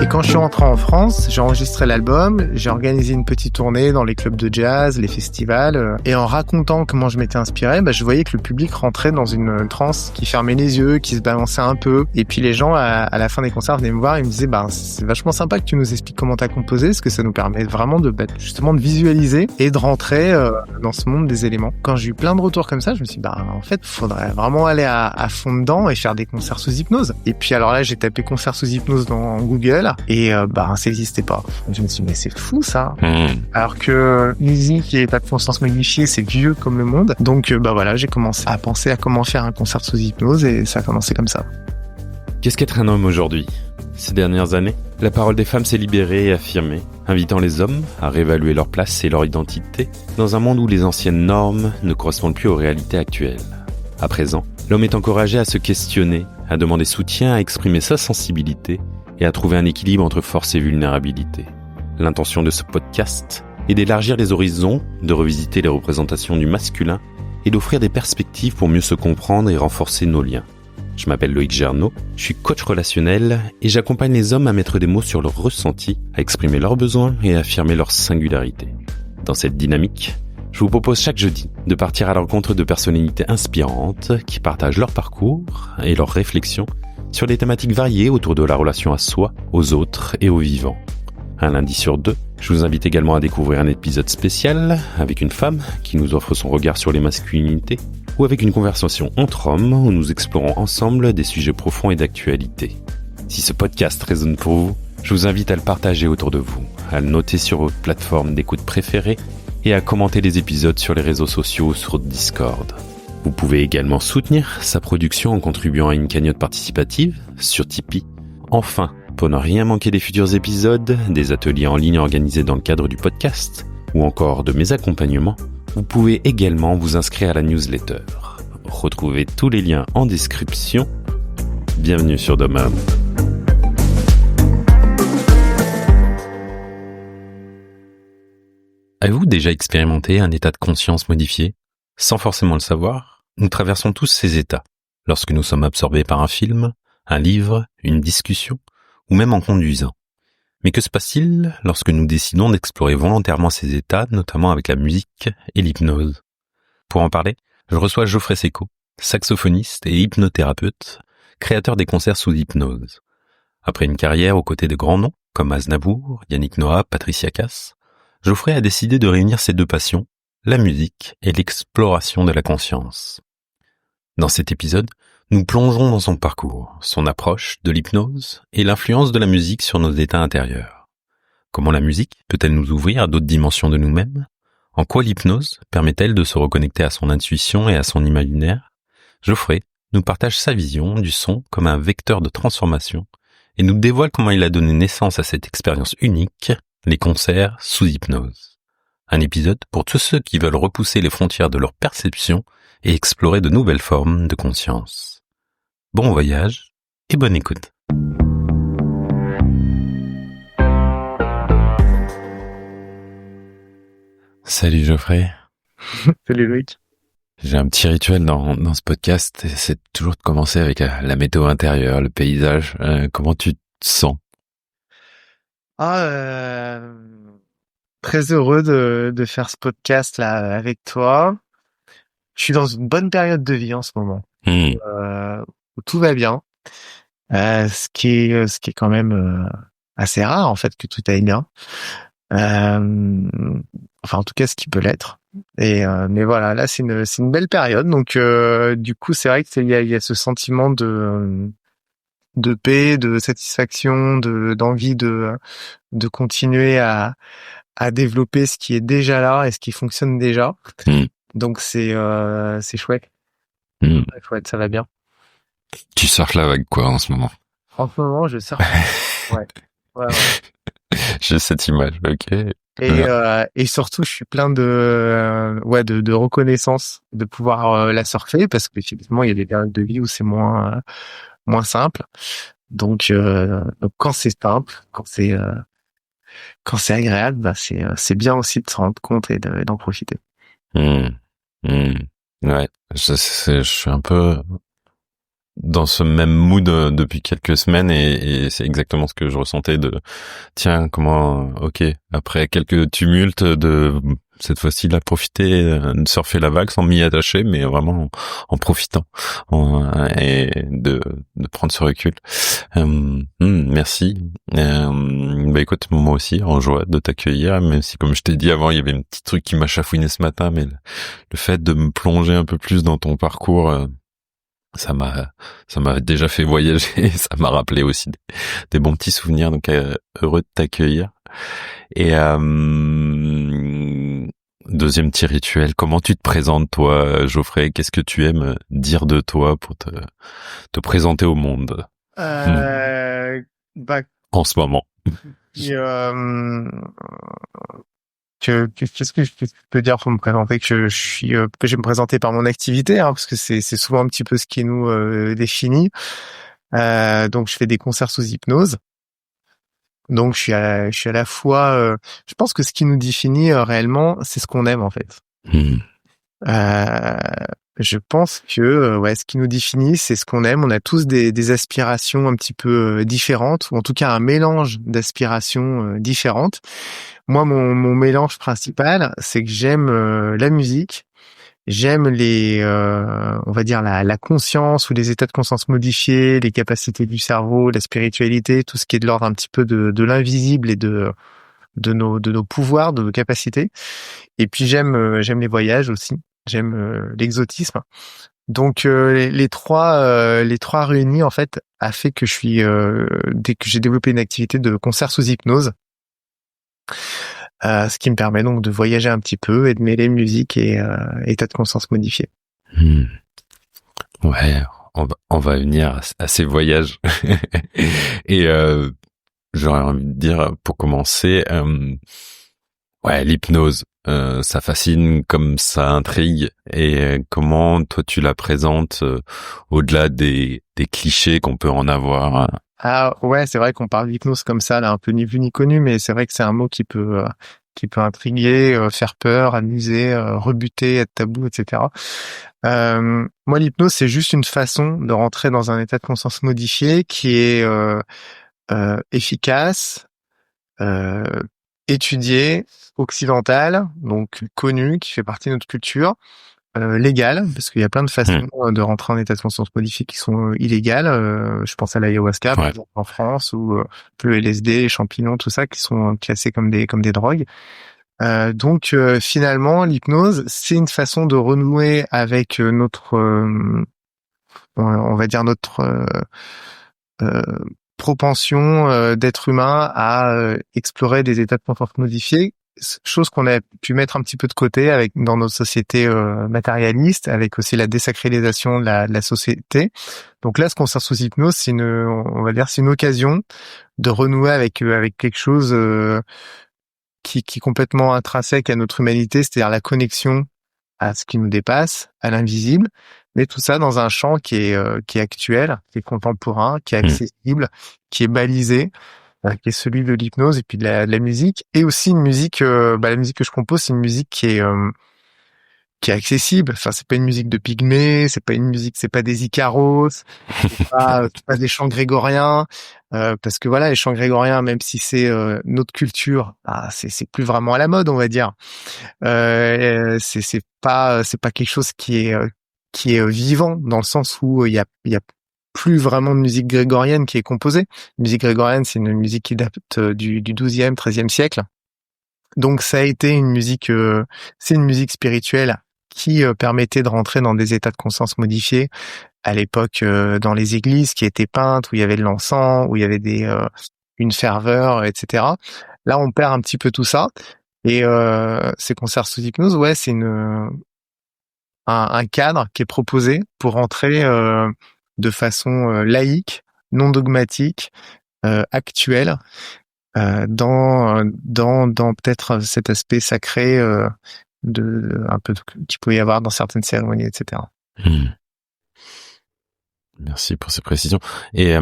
Et quand je suis rentré en France, j'ai enregistré l'album, j'ai organisé une petite tournée dans les clubs de jazz, les festivals, et en racontant comment je m'étais inspiré, je voyais que le public rentrait dans une transe, qui fermait les yeux, qui se balançait un peu, et puis les gens à la fin des concerts venaient me voir et me disaient c'est vachement sympa que tu nous expliques comment t'as composé, parce que ça nous permet vraiment de justement de visualiser et de rentrer dans ce monde des éléments. Quand j'ai eu plein de retours comme ça, je me suis dit en fait faudrait vraiment aller à fond dedans et faire des concerts sous hypnose. Et puis alors là j'ai tapé concert sous hypnose dans Google et ça n'existait pas. Je me suis dit mais c'est fou ça. Alors que musique et pas de conscience modifiée, c'est vieux comme le monde. Donc voilà, j'ai commencé à penser à comment faire un concert sous hypnose et ça a commencé comme ça. Qu'est-ce qu'être un homme aujourd'hui ? Ces dernières années, la parole des femmes s'est libérée et affirmée, invitant les hommes à réévaluer leur place et leur identité dans un monde où les anciennes normes ne correspondent plus aux réalités actuelles. À présent, l'homme est encouragé à se questionner, à demander soutien, à exprimer sa sensibilité et à trouver un équilibre entre force et vulnérabilité. L'intention de ce podcast est d'élargir les horizons, de revisiter les représentations du masculin et d'offrir des perspectives pour mieux se comprendre et renforcer nos liens. Je m'appelle Loïc Gernot, je suis coach relationnel et j'accompagne les hommes à mettre des mots sur leurs ressentis, à exprimer leurs besoins et à affirmer leur singularité. Dans cette dynamique, je vous propose chaque jeudi de partir à la rencontre de personnalités inspirantes qui partagent leur parcours et leurs réflexions sur des thématiques variées autour de la relation à soi, aux autres et aux vivants. Un lundi sur 2, je vous invite également à découvrir un épisode spécial avec une femme qui nous offre son regard sur les masculinités ou avec une conversation entre hommes où nous explorons ensemble des sujets profonds et d'actualité. Si ce podcast résonne pour vous, je vous invite à le partager autour de vous, à le noter sur votre plateforme d'écoute préférée et à commenter les épisodes sur les réseaux sociaux ou sur Discord. Vous pouvez également soutenir sa production en contribuant à une cagnotte participative sur Tipeee. Enfin, pour ne rien manquer des futurs épisodes, des ateliers en ligne organisés dans le cadre du podcast, ou encore de mes accompagnements, vous pouvez également vous inscrire à la newsletter. Retrouvez tous les liens en description. Bienvenue sur Dom. Avez-vous déjà expérimenté un état de conscience modifié ? Sans forcément le savoir, nous traversons tous ces états, lorsque nous sommes absorbés par un film, un livre, une discussion, ou même en conduisant. Mais que se passe-t-il lorsque nous décidons d'explorer volontairement ces états, notamment avec la musique et l'hypnose ? Pour en parler, je reçois Geoffrey Secco, saxophoniste et hypnothérapeute, créateur des concerts sous hypnose. Après une carrière aux côtés de grands noms, comme Aznavour, Yannick Noah, Patricia Cass, Geoffrey a décidé de réunir ses deux passions, la musique et l'exploration de la conscience. Dans cet épisode, nous plongeons dans son parcours, son approche de l'hypnose et l'influence de la musique sur nos états intérieurs. Comment la musique peut-elle nous ouvrir à d'autres dimensions de nous-mêmes ? En quoi l'hypnose permet-elle de se reconnecter à son intuition et à son imaginaire ? Geoffrey nous partage sa vision du son comme un vecteur de transformation et nous dévoile comment il a donné naissance à cette expérience unique, les concerts sous hypnose. Un épisode pour tous ceux qui veulent repousser les frontières de leur perception et explorer de nouvelles formes de conscience. Bon voyage et bonne écoute. Salut Geoffrey. Salut Loïc. J'ai un petit rituel dans ce podcast, c'est toujours de commencer avec la météo intérieure, le paysage. Comment tu te sens ? Très heureux de faire ce podcast là avec toi. Je suis dans une bonne période de vie en ce moment. Où tout va bien. Ce qui est quand même assez rare en fait que tout aille bien. Enfin en tout cas ce qui peut l'être. Et mais voilà, là c'est une belle période. Donc du coup c'est vrai que il y a ce sentiment de paix, de satisfaction, d'envie de continuer à développer ce qui est déjà là et ce qui fonctionne déjà. Donc c'est chouette. C'est chouette, ça va bien. Tu surfes la vague quoi en ce moment ? En ce moment, je surfe. Ouais. J'ai cette image, ok. Et surtout, je suis plein de reconnaissance de pouvoir la surfer parce que effectivement, il y a des périodes de vie où c'est moins simple. Donc quand c'est simple, quand c'est agréable, c'est bien aussi de se rendre compte et d'en profiter. Ouais, je suis un peu dans ce même mood depuis quelques semaines et c'est exactement ce que je ressentais tiens, ok, après quelques tumultes cette fois-ci, profiter, de surfer la vague sans m'y attacher, mais vraiment en profitant, et de prendre ce recul. Merci. Écoute, moi aussi, en joie de t'accueillir, même si, comme je t'ai dit avant, il y avait un petit truc qui m'a chafouiné ce matin, mais le fait de me plonger un peu plus dans ton parcours, ça m'a déjà fait voyager, ça m'a rappelé aussi des bons petits souvenirs, donc heureux de t'accueillir. Et deuxième petit rituel, comment tu te présentes toi, Geoffrey? Qu'est-ce que tu aimes dire de toi pour te présenter au monde en ce moment? Qu'est-ce que je peux dire pour me présenter, que je vais me présenter par mon activité, parce que c'est souvent un petit peu ce qui nous définit. Donc je fais des concerts sous hypnose. Donc je suis à la fois, je pense que ce qui nous définit réellement, c'est ce qu'on aime en fait. Je pense que ce qui nous définit, c'est ce qu'on aime. On a tous des aspirations un petit peu différentes, ou en tout cas un mélange d'aspirations différentes. Moi, mon mélange principal, c'est que j'aime la musique, j'aime on va dire la conscience ou les états de conscience modifiés, les capacités du cerveau, la spiritualité, tout ce qui est de l'ordre un petit peu de l'invisible et de nos pouvoirs, de nos capacités. Et puis j'aime les voyages aussi, j'aime l'exotisme. Donc les trois réunis en fait a fait que dès que j'ai développé une activité de concert sous hypnose. Ce qui me permet donc de voyager un petit peu et de mêler musique et état de conscience modifié. Ouais, on va venir à ces voyages. Et j'aurais envie de dire, pour commencer, l'hypnose, ça fascine comme ça intrigue. Et comment toi tu la présentes au-delà des clichés qu'on peut en avoir? Ah ouais, c'est vrai qu'on parle d'hypnose comme ça, là, un peu ni vu ni connu, mais c'est vrai que c'est un mot qui peut intriguer, faire peur, amuser, rebuter, être tabou, etc. Moi, l'hypnose, c'est juste une façon de rentrer dans un état de conscience modifié qui est efficace, étudié, occidental, donc connu, qui fait partie de notre culture. Légal, parce qu'il y a plein de façons de rentrer en état de conscience modifié qui sont illégales. Je pense à l'ayahuasca, par exemple, en France, ou le LSD, les champignons, tout ça, qui sont classés comme des drogues. Donc finalement, l'hypnose, c'est une façon de renouer avec notre, on va dire notre propension d'être humain à explorer des états de conscience modifiés, chose qu'on a pu mettre un petit peu de côté dans notre société matérialiste, avec aussi la désacralisation de la société. Donc là, ce concert sous hypnose, c'est une occasion de renouer avec quelque chose qui est complètement intrinsèque à notre humanité, c'est-à-dire la connexion à ce qui nous dépasse, à l'invisible, mais tout ça dans un champ qui est actuel, qui est contemporain, qui est accessible, qui est balisé, qui est celui de l'hypnose et puis de la musique, et aussi une musique, la musique que je compose, c'est une musique qui est accessible. Enfin, c'est pas une musique de pygmée, c'est pas des Icaros, c'est pas des chants grégoriens, parce que voilà, les chants grégoriens, même si c'est notre culture, c'est plus vraiment à la mode, on va dire. C'est pas quelque chose qui est vivant, dans le sens où il y a plus vraiment de musique grégorienne qui est composée. La musique grégorienne, c'est une musique qui date du XIIe, XIIIe siècle. Donc ça a été une musique, c'est une musique spirituelle qui permettait de rentrer dans des états de conscience modifiés à l'époque dans les églises qui étaient peintes, où il y avait de l'encens, où il y avait une ferveur, etc. Là, on perd un petit peu tout ça. Et ces concerts sous hypnose, c'est un cadre qui est proposé pour rentrer de façon laïque, non dogmatique, actuelle, dans peut-être cet aspect sacré un peu qu'il peut y avoir dans certaines cérémonies, etc. Merci pour ces précisions. Et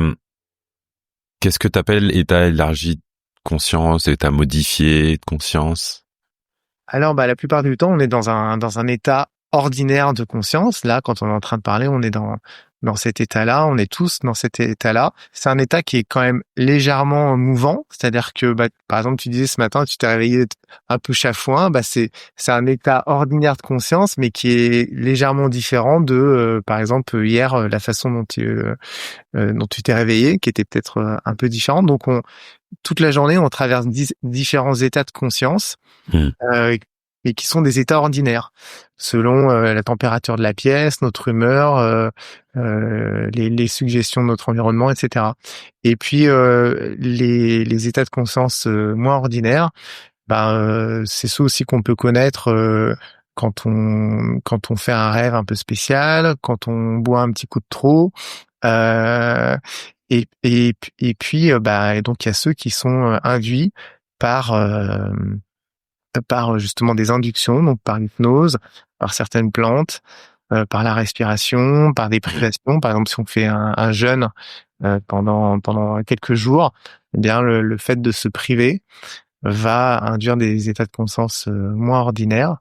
qu'est-ce que t'appelles état élargi de conscience, état modifié de conscience? Alors, la plupart du temps, on est dans un état ordinaire de conscience. Là, quand on est en train de parler, on est dans cet état-là, on est tous dans cet état-là. C'est un état qui est quand même légèrement mouvant, c'est-à-dire que, par exemple, tu disais ce matin, tu t'es réveillé un peu chafouin, c'est un état ordinaire de conscience, mais qui est légèrement différent de, par exemple, hier, la façon dont tu t'es réveillé, qui était peut-être un peu différente. Donc, toute la journée, on traverse différents états de conscience. Et qui sont des états ordinaires, selon la température de la pièce, notre humeur, les suggestions de notre environnement, etc. Et puis les états de conscience moins ordinaires, c'est ceux aussi qu'on peut connaître quand on fait un rêve un peu spécial, quand on boit un petit coup de trop. Et puis donc il y a ceux qui sont induits par justement des inductions, donc par l'hypnose, par certaines plantes, par la respiration, par des privations. Par exemple, si on fait un jeûne pendant quelques jours, eh bien le fait de se priver va induire des états de conscience moins ordinaires.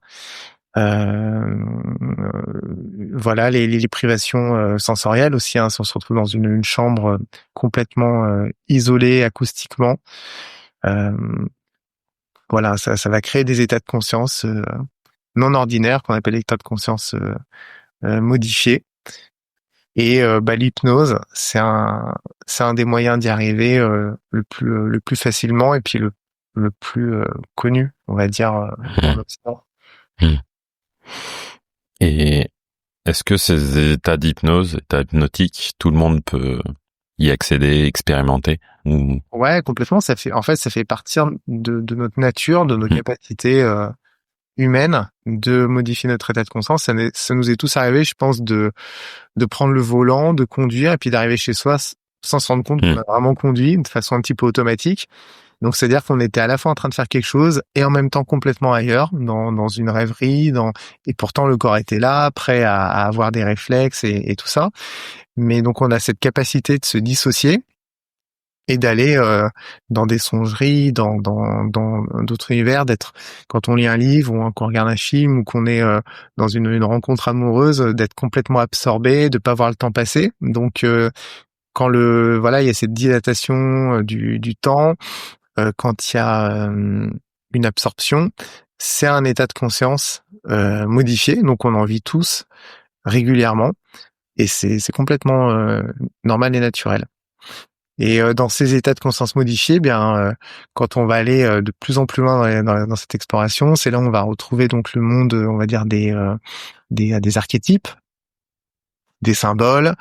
Voilà, les privations sensorielles aussi, si on se retrouve dans une chambre complètement isolée acoustiquement. Voilà, ça va créer des états de conscience non ordinaires qu'on appelle états de conscience modifiés. Et l'hypnose, c'est un des moyens d'y arriver le plus facilement et puis le plus connu, on va dire, dans l'Occident. Et est-ce que ces états d'hypnose, états hypnotiques, tout le monde peut y accéder, expérimenter ou... Ouais, complètement. Ça fait partir de notre nature, de nos capacités humaines de modifier notre état de conscience. Ça nous est tous arrivé, je pense, de prendre le volant, de conduire et puis d'arriver chez soi sans se rendre compte qu'on a vraiment conduit de façon un petit peu automatique. Donc, c'est-à-dire qu'on était à la fois en train de faire quelque chose et en même temps complètement ailleurs, dans une rêverie, et pourtant le corps était là, prêt à avoir des réflexes et tout ça. Mais donc, on a cette capacité de se dissocier et d'aller dans des songeries, dans d'autres univers, d'être, quand on lit un livre ou qu'on regarde un film ou qu'on est dans une rencontre amoureuse, d'être complètement absorbé, de pas voir le temps passer. Donc, quand il y a cette dilatation du temps, quand il y a une absorption, c'est un état de conscience modifié, donc on en vit tous régulièrement, et c'est complètement normal et naturel. Et dans ces états de conscience modifiés, quand on va aller de plus en plus loin dans cette exploration, c'est là où on va retrouver donc le monde, on va dire des archétypes, des symboles,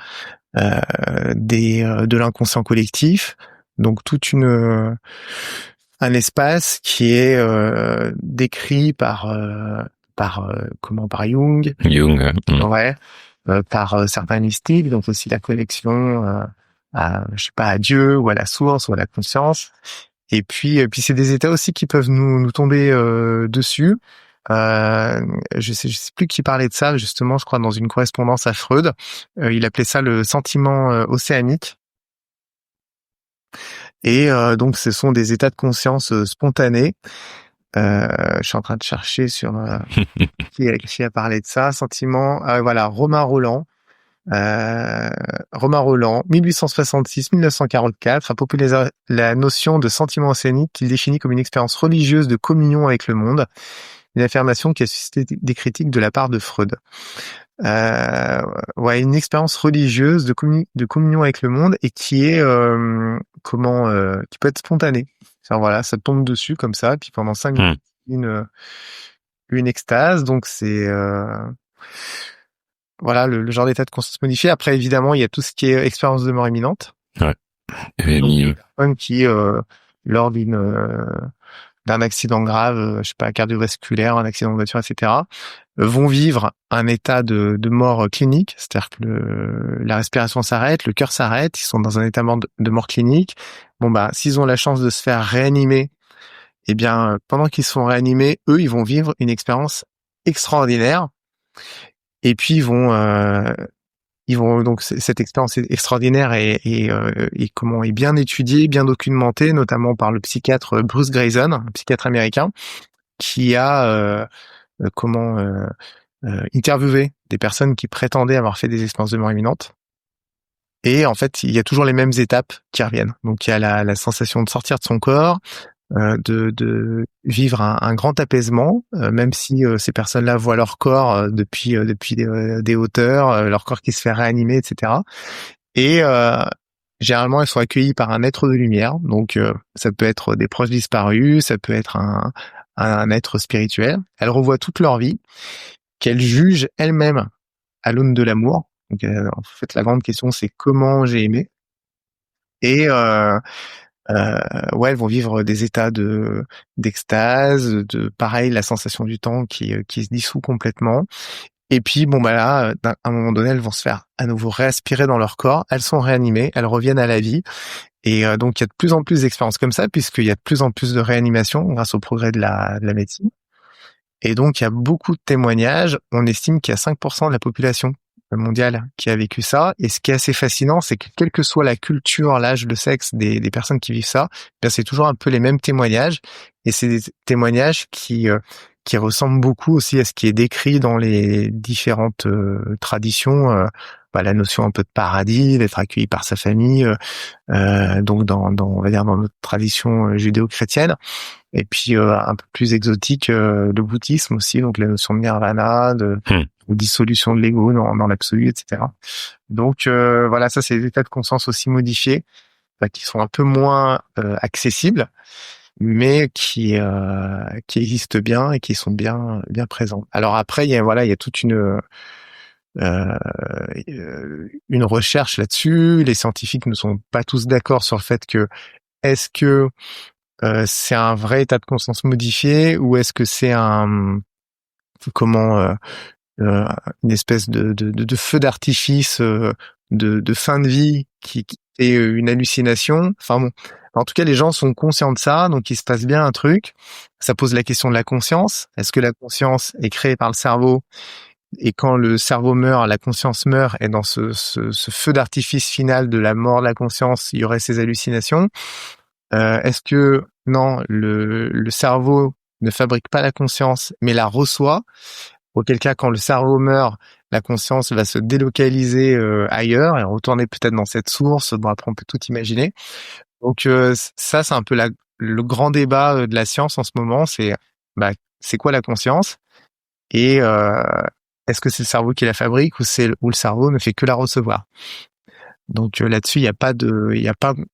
de l'inconscient collectif. Donc un espace qui est décrit par Jung. Ouais, par certains mystiques, donc aussi la connexion à Dieu ou à la source ou à la conscience. Et puis c'est des états aussi qui peuvent nous tomber dessus. Je sais plus qui parlait de ça, justement, je crois dans une correspondance à Freud. Il appelait ça le sentiment océanique. Et donc ce sont des états de conscience spontanés. Je suis en train de chercher sur qui a parlé de ça. Sentiment, voilà, Romain Roland, 1866-1944, a popularisé la notion de sentiment océanique qu'il définit comme une expérience religieuse de communion avec le monde. Une affirmation qui a suscité des critiques de la part de Freud. Une expérience religieuse de communion avec le monde et qui est qui peut être spontanée. Voilà, ça tombe dessus comme ça, puis pendant 5 minutes, une extase. Donc c'est voilà le genre d'état de conscience modifié. Après, évidemment, il y a tout ce qui est expérience de mort imminente. Ouais. Donc, personnes qui lors d'un accident grave, cardiovasculaire, un accident de voiture, etc., vont vivre un état de mort clinique, c'est-à-dire que la respiration s'arrête, le cœur s'arrête, ils sont dans un état de mort clinique. S'ils ont la chance de se faire réanimer, pendant qu'ils sont réanimés, eux, ils vont vivre une expérience extraordinaire. Et puis ils vont donc cette expérience extraordinaire est bien étudiée, bien documentée, notamment par le psychiatre Bruce Greyson, un psychiatre américain, qui a interviewer des personnes qui prétendaient avoir fait des expériences de mort imminente. Et en fait, il y a toujours les mêmes étapes qui reviennent. Donc, il y a la sensation de sortir de son corps, de vivre un grand apaisement, même si ces personnes-là voient leur corps depuis des hauteurs, leur corps qui se fait réanimer, etc. Et généralement, elles sont accueillies par un être de lumière. Donc, ça peut être des proches disparus, ça peut être un être spirituel. Elles revoient toute leur vie, qu'elles jugent elles-mêmes à l'aune de l'amour. Donc, en fait, la grande question, c'est comment j'ai aimé. Et ouais, elles vont vivre des états d'extase, pareil, la sensation du temps qui se dissout complètement. Et puis, bon, bah là, à un moment donné, elles vont se faire à nouveau réaspirer dans leur corps. Elles sont réanimées, elles reviennent à la vie. Et donc, il y a de plus en plus d'expériences comme ça, puisqu'il y a de plus en plus de réanimation grâce au progrès de la médecine. Et donc, il y a beaucoup de témoignages. On estime qu'il y a 5% de la population mondiale qui a vécu ça. Et ce qui est assez fascinant, c'est que quelle que soit la culture, l'âge, le sexe des personnes qui vivent ça, bien c'est toujours un peu les mêmes témoignages. Et c'est des témoignages qui ressemblent beaucoup aussi à ce qui est décrit dans les différentes traditions. La notion un peu de paradis, d'être accueilli par sa famille, donc dans on va dire dans notre tradition judéo-chrétienne. Et puis un peu plus exotique, le bouddhisme aussi, donc la notion de nirvana, de dissolution de l'ego dans l'absolu, etc. Donc voilà, ça c'est des états de conscience aussi modifiés, qui sont un peu moins accessibles, mais qui existent bien et qui sont bien présents. Alors après, il y a toute une recherche là-dessus. Les scientifiques ne sont pas tous d'accord sur le fait que est-ce que c'est un vrai état de conscience modifié ou est-ce que c'est une espèce de feu d'artifice de fin de vie qui est une hallucination. Enfin bon, en tout cas les gens sont conscients de ça, donc il se passe bien un truc. Ça pose la question de la conscience. Est-ce que la conscience est créée par le cerveau et quand le cerveau meurt, la conscience meurt, et dans ce feu d'artifice final de la mort de la conscience, il y aurait ces hallucinations? Est-ce que non, le cerveau ne fabrique pas la conscience, mais la reçoit? Auquel cas, quand le cerveau meurt, la conscience va se délocaliser ailleurs et retourner peut-être dans cette source. Bon, après, on peut tout imaginer. Donc ça, c'est un peu le grand débat de la science en ce moment. C'est quoi la conscience? Et est-ce que c'est le cerveau qui la fabrique ou le cerveau ne fait que la recevoir? Donc là-dessus, il n'y a pas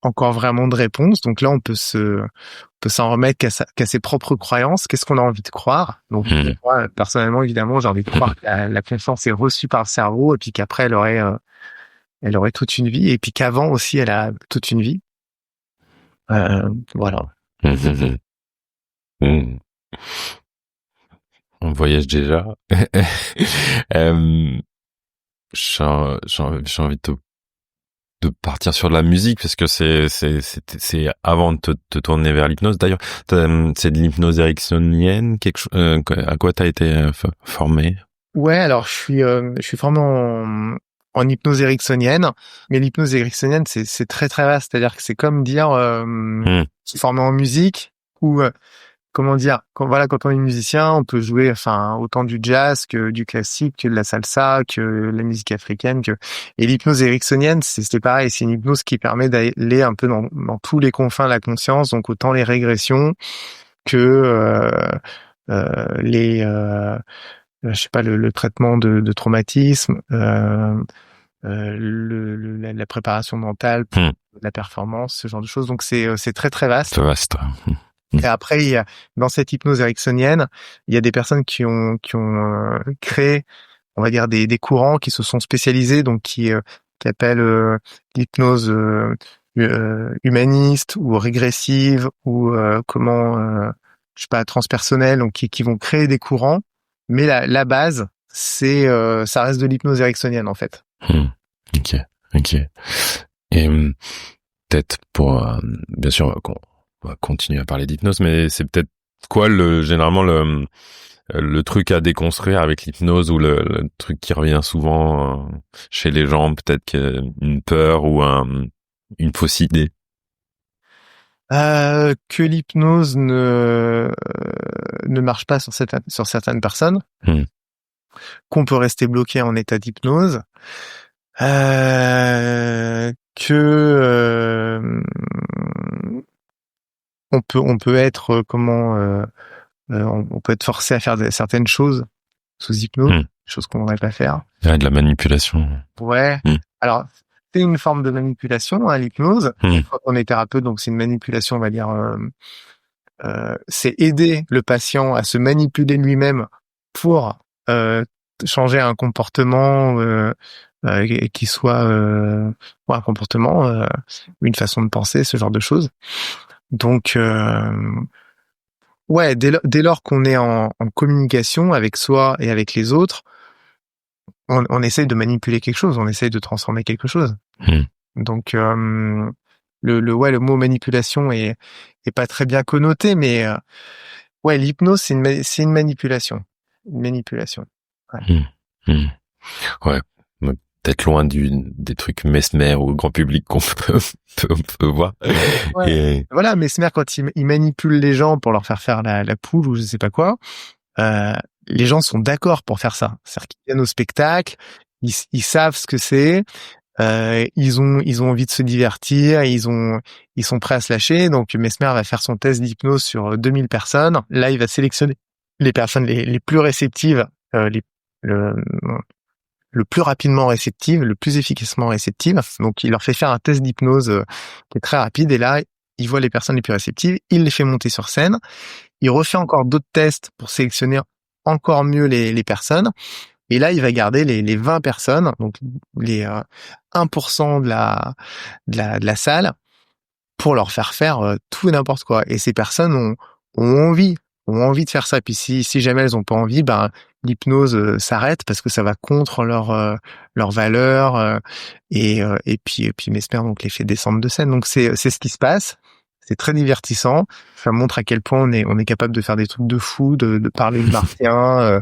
encore vraiment de réponse. Donc là, on peut s'en remettre qu'à ses propres croyances. Qu'est-ce qu'on a envie de croire? Donc moi, personnellement, évidemment, j'ai envie de croire que la conscience est reçue par le cerveau et puis qu'après, elle aurait toute une vie et puis qu'avant aussi, elle a toute une vie. Voilà. On voyage déjà. J'ai envie de partir sur de la musique parce que c'est avant de te tourner vers l'hypnose. D'ailleurs, c'est de l'hypnose ericksonienne, à quoi t'as été formé? Ouais, alors je suis formé en hypnose ericksonienne, mais l'hypnose ericksonienne c'est très très vaste, c'est-à-dire que c'est comme dire je suis formé en musique ou comment dire, quand on est musicien, on peut jouer autant du jazz que du classique, que de la salsa, que la musique africaine, et l'hypnose ericksonienne, c'est pareil, c'est une hypnose qui permet d'aller un peu dans tous les confins de la conscience, donc autant les régressions que je sais pas, le traitement de traumatisme, la préparation mentale pour la performance, ce genre de choses. Donc c'est très très vaste. C'est vaste. Et après, dans cette hypnose ericksonienne, il y a des personnes qui ont créé, on va dire, des courants qui se sont spécialisés, donc qui appellent l'hypnose humaniste ou régressive ou je sais pas, transpersonnelle, donc qui vont créer des courants, mais la base, ça reste de l'hypnose ericksonienne en fait. Ok. Et peut-être pour bien sûr on va continuer à parler d'hypnose, mais c'est peut-être quoi généralement le truc à déconstruire avec l'hypnose ou le truc qui revient souvent chez les gens, peut-être une peur ou une fausse idée? Que l'hypnose ne marche pas sur certaines personnes. qu'on peut rester bloqué en état d'hypnose, que on peut être on peut être forcé à faire certaines choses sous hypnose, choses qu'on n'aurait pas faire. Il y a de la manipulation. Ouais. Alors, c'est une forme de manipulation, hein, l'hypnose. Quand on est thérapeute, donc c'est une manipulation, on va dire, c'est aider le patient à se manipuler lui-même pour changer un comportement qui soit un comportement, une façon de penser, ce genre de choses. Donc, ouais, dès lors qu'on est en communication avec soi et avec les autres, on essaye de manipuler quelque chose, on essaye de transformer quelque chose. Donc, le mot manipulation est pas très bien connoté, mais ouais, l'hypnose c'est une manipulation, Ouais. Ouais. Peut-être loin des trucs Mesmer ou grand public qu'on peut voir. Ouais. Et voilà, Mesmer quand il manipule les gens pour leur faire la poule ou je sais pas quoi, les gens sont d'accord pour faire ça. C'est-à-dire qu'ils viennent au spectacle, ils savent ce que c'est. Ils ont envie de se divertir, ils sont prêts à se lâcher. Donc Mesmer va faire son test d'hypnose sur 2000 personnes. Là, il va sélectionner les personnes les plus réceptives, le plus rapidement réceptives, le plus efficacement réceptives. Donc il leur fait faire un test d'hypnose qui est très rapide. Et là, il voit les personnes les plus réceptives, il les fait monter sur scène. Il refait encore d'autres tests pour sélectionner encore mieux les personnes. Et là, il va garder les 20 personnes, donc les 1% de la salle, pour leur faire tout et n'importe quoi. Et ces personnes ont envie de faire ça. Puis si jamais elles ont pas envie, l'hypnose s'arrête parce que ça va contre leurs valeurs. Et puis Mesmer donc les fait descendre de scène. Donc c'est ce qui se passe. C'est très divertissant. Ça montre à quel point on est capable de faire des trucs de fou, de parler de martien,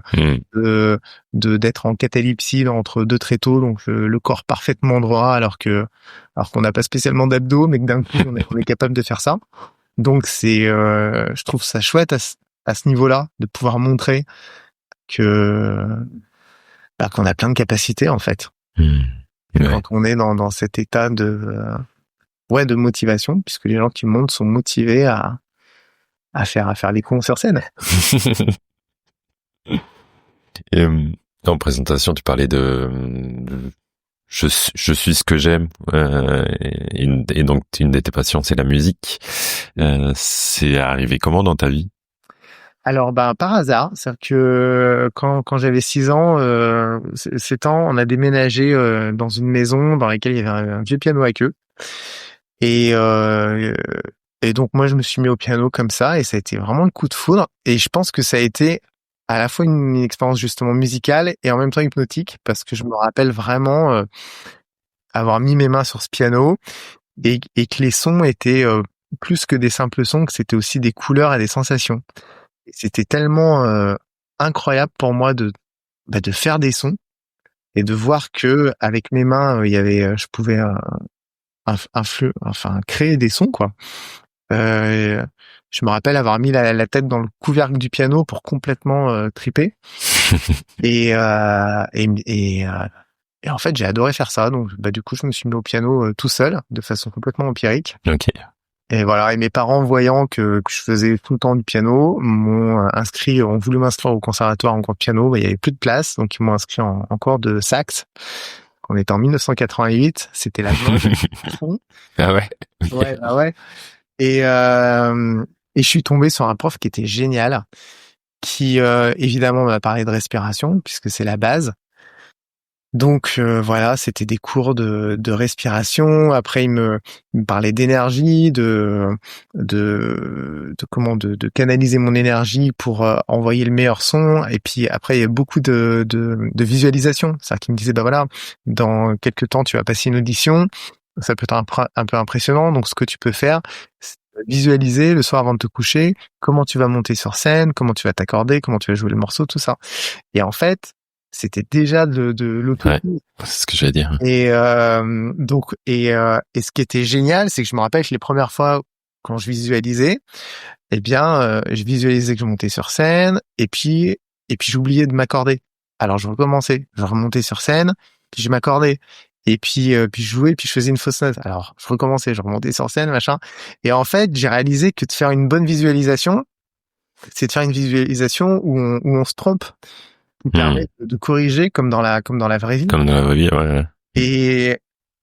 d'être en catalepsie entre deux tréteaux, donc le corps parfaitement droit, alors qu'on n'a pas spécialement d'abdos, mais que d'un coup on est capable de faire ça. Donc je trouve ça chouette à ce niveau-là de pouvoir montrer qu'on a plein de capacités en fait. Quand on est dans cet état de motivation, puisque les gens qui montent sont motivés à faire les cons sur scène. Et en présentation, tu parlais de je suis ce que j'aime, et donc une de tes passions, c'est la musique. C'est arrivé comment dans ta vie? Alors, par hasard, c'est-à-dire que quand j'avais 6 ans, 7 ans, on a déménagé dans une maison dans laquelle il y avait un vieux piano à queue. Et donc moi je me suis mis au piano comme ça et ça a été vraiment le coup de foudre et je pense que ça a été à la fois une expérience justement musicale et en même temps hypnotique parce que je me rappelle vraiment avoir mis mes mains sur ce piano et que les sons étaient plus que des simples sons, que c'était aussi des couleurs et des sensations. Et c'était tellement incroyable pour moi de faire des et de voir que avec mes mains il y avait je pouvais créer des sons quoi. Je me rappelle avoir mis la tête dans le couvercle du piano pour complètement triper et en fait j'ai adoré faire ça, donc du coup je me suis mis au piano tout seul de façon complètement empirique. Ok. Et voilà, et mes parents voyant que je faisais tout le temps du piano ont voulu m'inscrire au conservatoire en cours de piano, il y avait plus de place, donc ils m'ont inscrit en cours de sax. On était en 1988, c'était la mode. Ah ouais. Ouais, ouais. Et je suis tombé sur un prof qui était génial, qui évidemment m'a parlé de respiration puisque c'est la base. Donc voilà, c'était des cours de respiration. Après, il me parlait d'énergie, de canaliser mon énergie pour envoyer le meilleur son. Et puis après, il y a beaucoup de visualisation. C'est-à-dire qu'il me disait, voilà, dans quelques temps, tu vas passer une audition. Ça peut être un peu impressionnant. Donc, ce que tu peux faire, c'est visualiser le soir avant de te coucher comment tu vas monter sur scène, comment tu vas t'accorder, comment tu vas jouer le morceau, tout ça. Et en fait, c'était déjà de l'autonomie. Ouais, c'est ce que j'allais dire. Et ce qui était génial, c'est que je me rappelle que les premières fois quand je visualisais, je visualisais que je montais sur scène et puis j'oubliais de m'accorder. Alors je recommençais, je remontais sur scène, puis je m'accordais. Et puis je jouais, puis je faisais une fausse note. Alors je recommençais, je remontais sur scène, machin. Et en fait, j'ai réalisé que de faire une bonne visualisation, c'est de faire une visualisation où on se trompe, qui permet de corriger comme dans la vraie vie. Comme dans la vraie vie, ouais.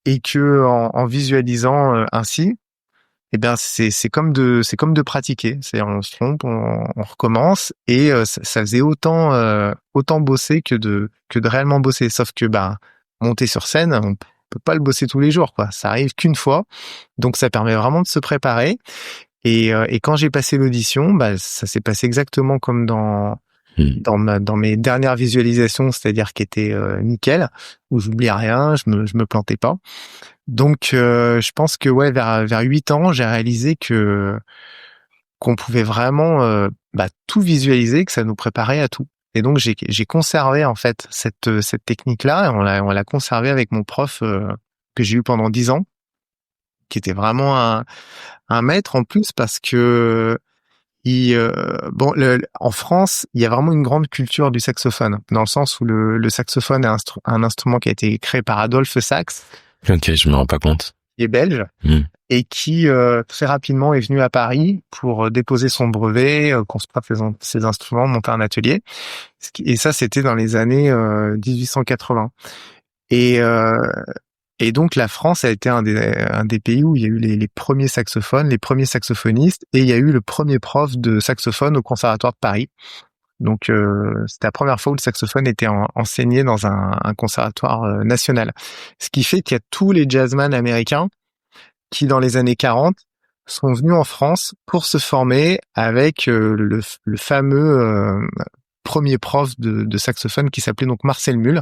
Et que en visualisant ainsi, eh ben c'est comme de pratiquer. C'est on se trompe, on recommence et ça faisait autant bosser que de réellement bosser. Sauf que monter sur scène, on peut pas le bosser tous les jours, quoi. Ça arrive qu'une fois, donc ça permet vraiment de se préparer. Et quand j'ai passé l'audition, ça s'est passé exactement comme dans mes dernières visualisations, c'est-à-dire qui étaient nickel, où j'oubliais rien, je me plantais pas. Donc je pense que ouais, vers 8 ans, j'ai réalisé qu'on pouvait vraiment tout visualiser, que ça nous préparait à tout. Et donc j'ai conservé en fait cette technique-là, et on l'a conservée avec mon prof que j'ai eu pendant 10 ans, qui était vraiment un maître en plus parce que en France, il y a vraiment une grande culture du saxophone, dans le sens où le saxophone est un instrument qui a été créé par Adolphe Sax. Ok, je me rends pas compte. Qui est belge et qui très rapidement est venu à Paris pour déposer son brevet, construire ses instruments, monter un atelier. Et ça, c'était dans les années 1880. Et donc la France a été un des pays où il y a eu les premiers saxophones, les premiers saxophonistes, et il y a eu le premier prof de saxophone au Conservatoire de Paris. Donc c'était la première fois où le saxophone était enseigné dans un conservatoire national. Ce qui fait qu'il y a tous les jazzmen américains qui, dans les années 40, sont venus en France pour se former avec le fameux premier prof de saxophone qui s'appelait donc Marcel Mull,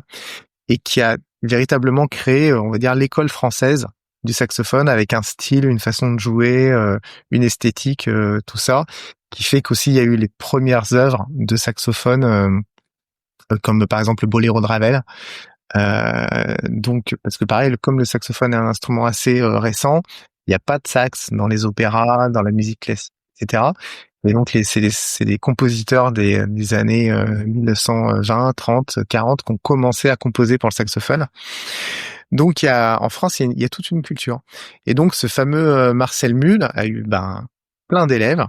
et qui a véritablement créé, on va dire, l'école française du saxophone, avec un style, une façon de jouer, une esthétique, tout ça, qui fait qu'aussi il y a eu les premières œuvres de saxophone, comme par exemple le Boléro de Ravel. Donc, parce que pareil, comme le saxophone est un instrument assez récent, il n'y a pas de sax dans les opéras, dans la musique classique, etc. Et donc, c'est des compositeurs des années 1920, 30, 40 qui ont commencé à composer pour le saxophone. Donc, en France, il y a toute une culture. Et donc, ce fameux Marcel Mull a eu plein d'élèves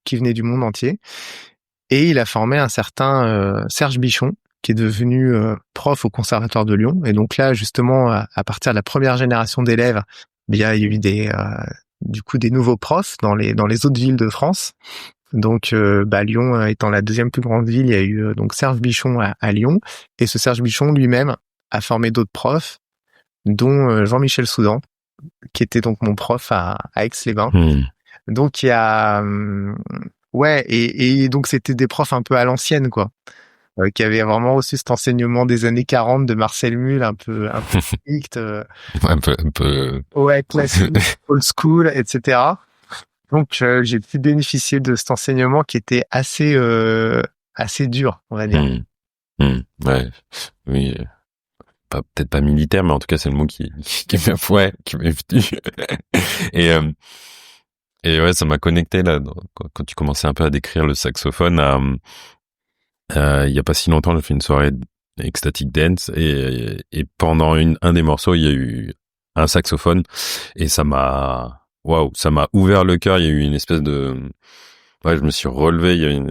qui venaient du monde entier. Et il a formé un certain Serge Bichon, qui est devenu prof au Conservatoire de Lyon. Et donc là, justement, à partir de la première génération d'élèves, il y a eu des nouveaux profs dans les autres villes de France. Donc Lyon étant la deuxième plus grande ville, il y a eu donc Serge Bichon à Lyon. Et ce Serge Bichon lui-même a formé d'autres profs, dont Jean-Michel Soudan, qui était donc mon prof à Aix-les-Bains. Donc il y a ouais, et donc c'était des profs un peu à l'ancienne, quoi, qui avaient vraiment reçu cet enseignement des années 40 de Marcel Mull, un peu strict, un peu ouais, classique, old school, etc. Donc j'ai pu bénéficier de cet enseignement qui était assez dur, on va dire. Ouais, oui. Peut-être pas militaire, mais en tout cas c'est le mot qui m'est venu. Et ouais, ça m'a connecté là quand tu commençais un peu à décrire le saxophone. Il y a pas si longtemps, j'ai fait une soirée ecstatic dance et pendant un des morceaux, il y a eu un saxophone et ça m'a ouvert le cœur. Il y a eu une espèce de je me suis relevé.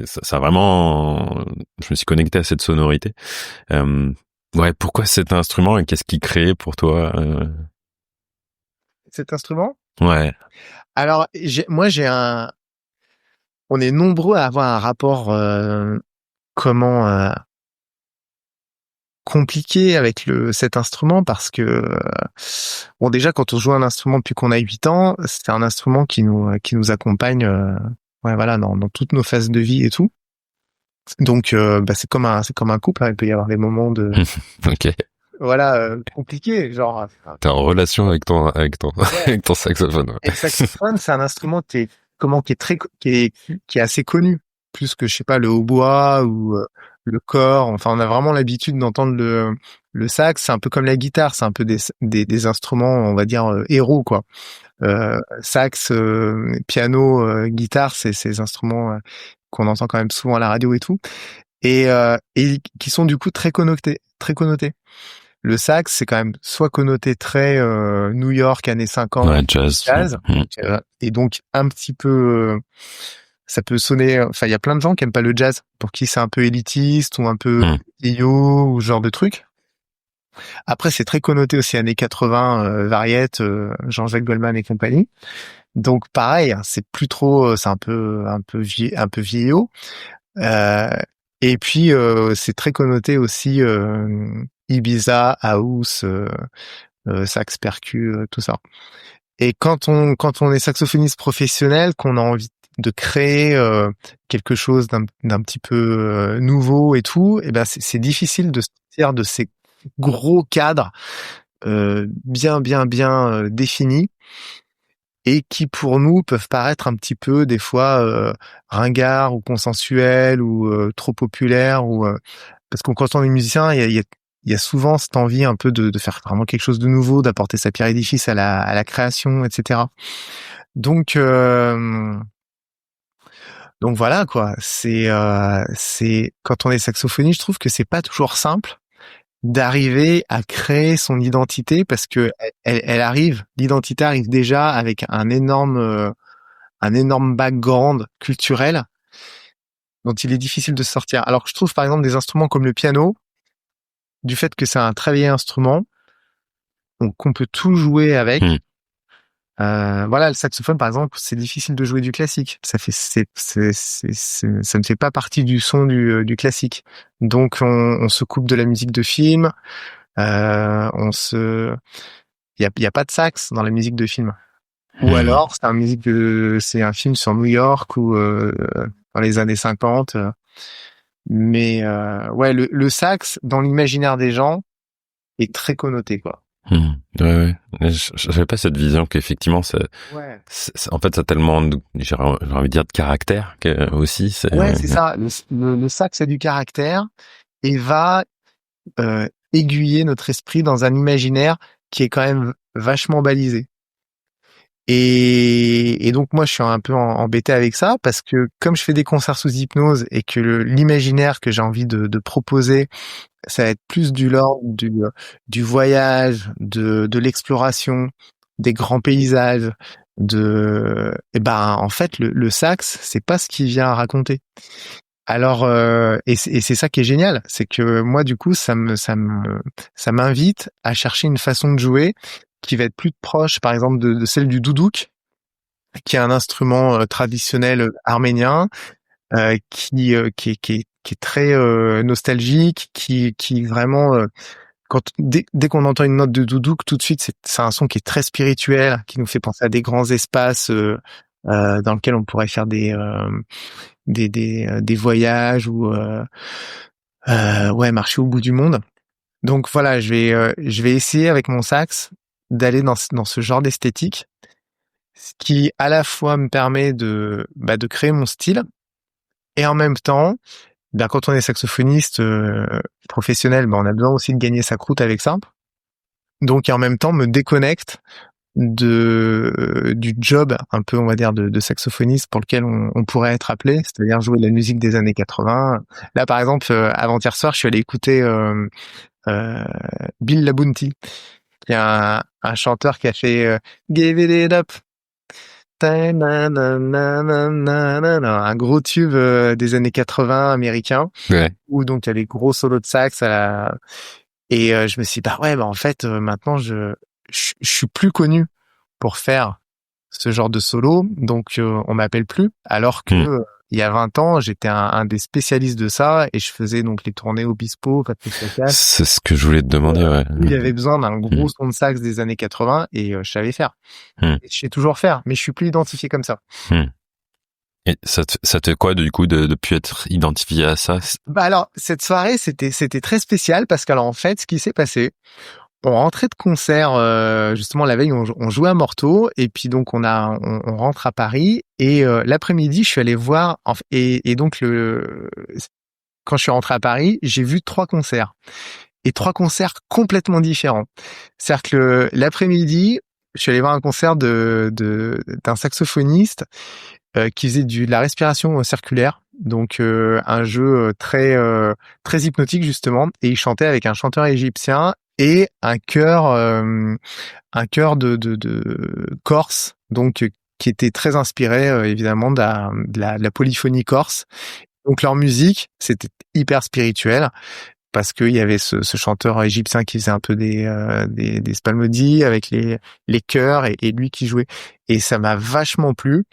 Ça a vraiment, je me suis connecté à cette sonorité. Pourquoi cet instrument et qu'est-ce qu'il crée pour toi Cet instrument? Ouais. Alors, on est nombreux à avoir un rapport compliqué avec cet instrument parce que déjà quand on joue un instrument depuis qu'on a 8 ans, c'est un instrument qui nous accompagne dans toutes nos phases de vie et tout. Donc c'est comme un couple, hein, il peut y avoir des moments de OK. compliqués, genre t'es en relation avec ton avec ton saxophone. Ouais. Et le saxophone, c'est un instrument qui est assez connu, plus que je sais pas le hautbois ou le cor. Enfin, on a vraiment l'habitude d'entendre le sax. C'est un peu comme la guitare, c'est un peu des instruments, on va dire héros, quoi. Sax, piano, guitare, c'est ces instruments qu'on entend quand même souvent à la radio et tout. et qui sont du coup très connotés. Le sax, c'est quand même soit connoté très New York années 50, Ouais, jazz. et donc un petit peu, ça peut sonner. Enfin, il y a plein de gens qui aiment pas le jazz, pour qui c'est un peu élitiste ou un peu vieillot ou ce genre de truc. Après, c'est très connoté aussi années 80, variette, Jean-Jacques Goldman et compagnie. Donc pareil, hein, c'est plus trop, c'est un peu vieillot. Et puis c'est très connoté aussi Ibiza, house, sax percu, tout ça. Et quand on est saxophoniste professionnel, qu'on a envie de créer quelque chose d'un petit peu nouveau et tout, et ben c'est difficile de sortir de ces gros cadres bien définis, et qui pour nous peuvent paraître un petit peu des fois ringards ou consensuels ou trop populaires, ou parce que quand on est musicien, il y a souvent cette envie un peu de faire vraiment quelque chose de nouveau, d'apporter sa pierre édifice à la création, etc. Donc voilà quoi. C'est quand on est saxophoniste, je trouve que c'est pas toujours simple d'arriver à créer son identité, parce que elle arrive, l'identité arrive déjà avec un énorme background culturel dont il est difficile de sortir. Alors que je trouve par exemple des instruments comme le piano, du fait que c'est un très vieil instrument, donc qu'on peut tout jouer avec. Voilà, le saxophone par exemple, c'est difficile de jouer du classique. Ça ne fait pas partie du son du classique. Donc on se coupe de la musique de film. Il y a pas de sax dans la musique de film. Ou alors c'est un film sur New York ou dans les années 50. Mais ouais, le sax dans l'imaginaire des gens est très connoté, quoi. Ouais. J'avais pas cette vision qu'effectivement, en fait, ça a tellement, j'ai envie de dire, de caractère aussi. Ouais, c'est ça. Le sax a du caractère et va aiguiller notre esprit dans un imaginaire qui est quand même vachement balisé. Et donc moi je suis un peu embêté avec ça, parce que comme je fais des concerts sous hypnose et que l'imaginaire que j'ai envie de proposer, ça va être plus du l'ordre du voyage, de l'exploration, des grands paysages, et ben en fait le sax c'est pas ce qu'il vient raconter. Alors et c'est ça qui est génial, c'est que moi du coup ça m'invite à chercher une façon de jouer qui va être plus proche par exemple de celle du doudouk, qui est un instrument traditionnel arménien, qui est très nostalgique, qui vraiment dès qu'on entend une note de doudouk, tout de suite c'est un son qui est très spirituel, qui nous fait penser à des grands espaces dans lesquels on pourrait faire des voyages ou marcher au bout du monde. Donc voilà, je vais essayer avec mon sax d'aller dans ce genre d'esthétique, ce qui à la fois me permet de créer mon style, et en même temps, quand on est saxophoniste professionnel, on a besoin aussi de gagner sa croûte avec ça. Donc et en même temps me déconnecte du job un peu, on va dire, de saxophoniste pour lequel on pourrait être appelé, c'est-à-dire jouer de la musique des années 80. Là par exemple, avant-hier soir, je suis allé écouter Bill Labunti, qui est un chanteur qui a fait Give It Up, un gros tube des années 80 américain, où donc il y a des gros solos de sax et je me suis dit en fait maintenant je suis plus connu pour faire ce genre de solo, donc on m'appelle plus, alors que il y a 20 ans, j'étais un des spécialistes de ça, et je faisais donc les tournées Obispo, Patrick Lacasse. C'est ce que je voulais te demander, ouais. Il y avait besoin d'un gros son de sax des années 80, et je savais faire. Et je sais toujours faire, mais je suis plus identifié comme ça. Et ça te quoi du coup de plus être identifié à ça? Alors cette soirée c'était très spécial, parce qu'alors en fait ce qui s'est passé, on rentrait de concert justement la veille, on jouait à Morteau, et puis donc on rentre à Paris, et l'après-midi je suis allé voir et donc quand je suis rentré à Paris, j'ai vu 3 concerts, et 3 concerts complètement différents. C'est-à-dire que l'après-midi, je suis allé voir un concert d'un saxophoniste qui faisait de la respiration circulaire. Donc un jeu très hypnotique justement, et il chantait avec un chanteur égyptien et un chœur de Corse, donc qui était très inspiré évidemment de la polyphonie corse. Donc leur musique, c'était hyper spirituel parce qu'il y avait ce chanteur égyptien qui faisait un peu des spalmodies avec les chœurs et lui qui jouait, et ça m'a vachement plu.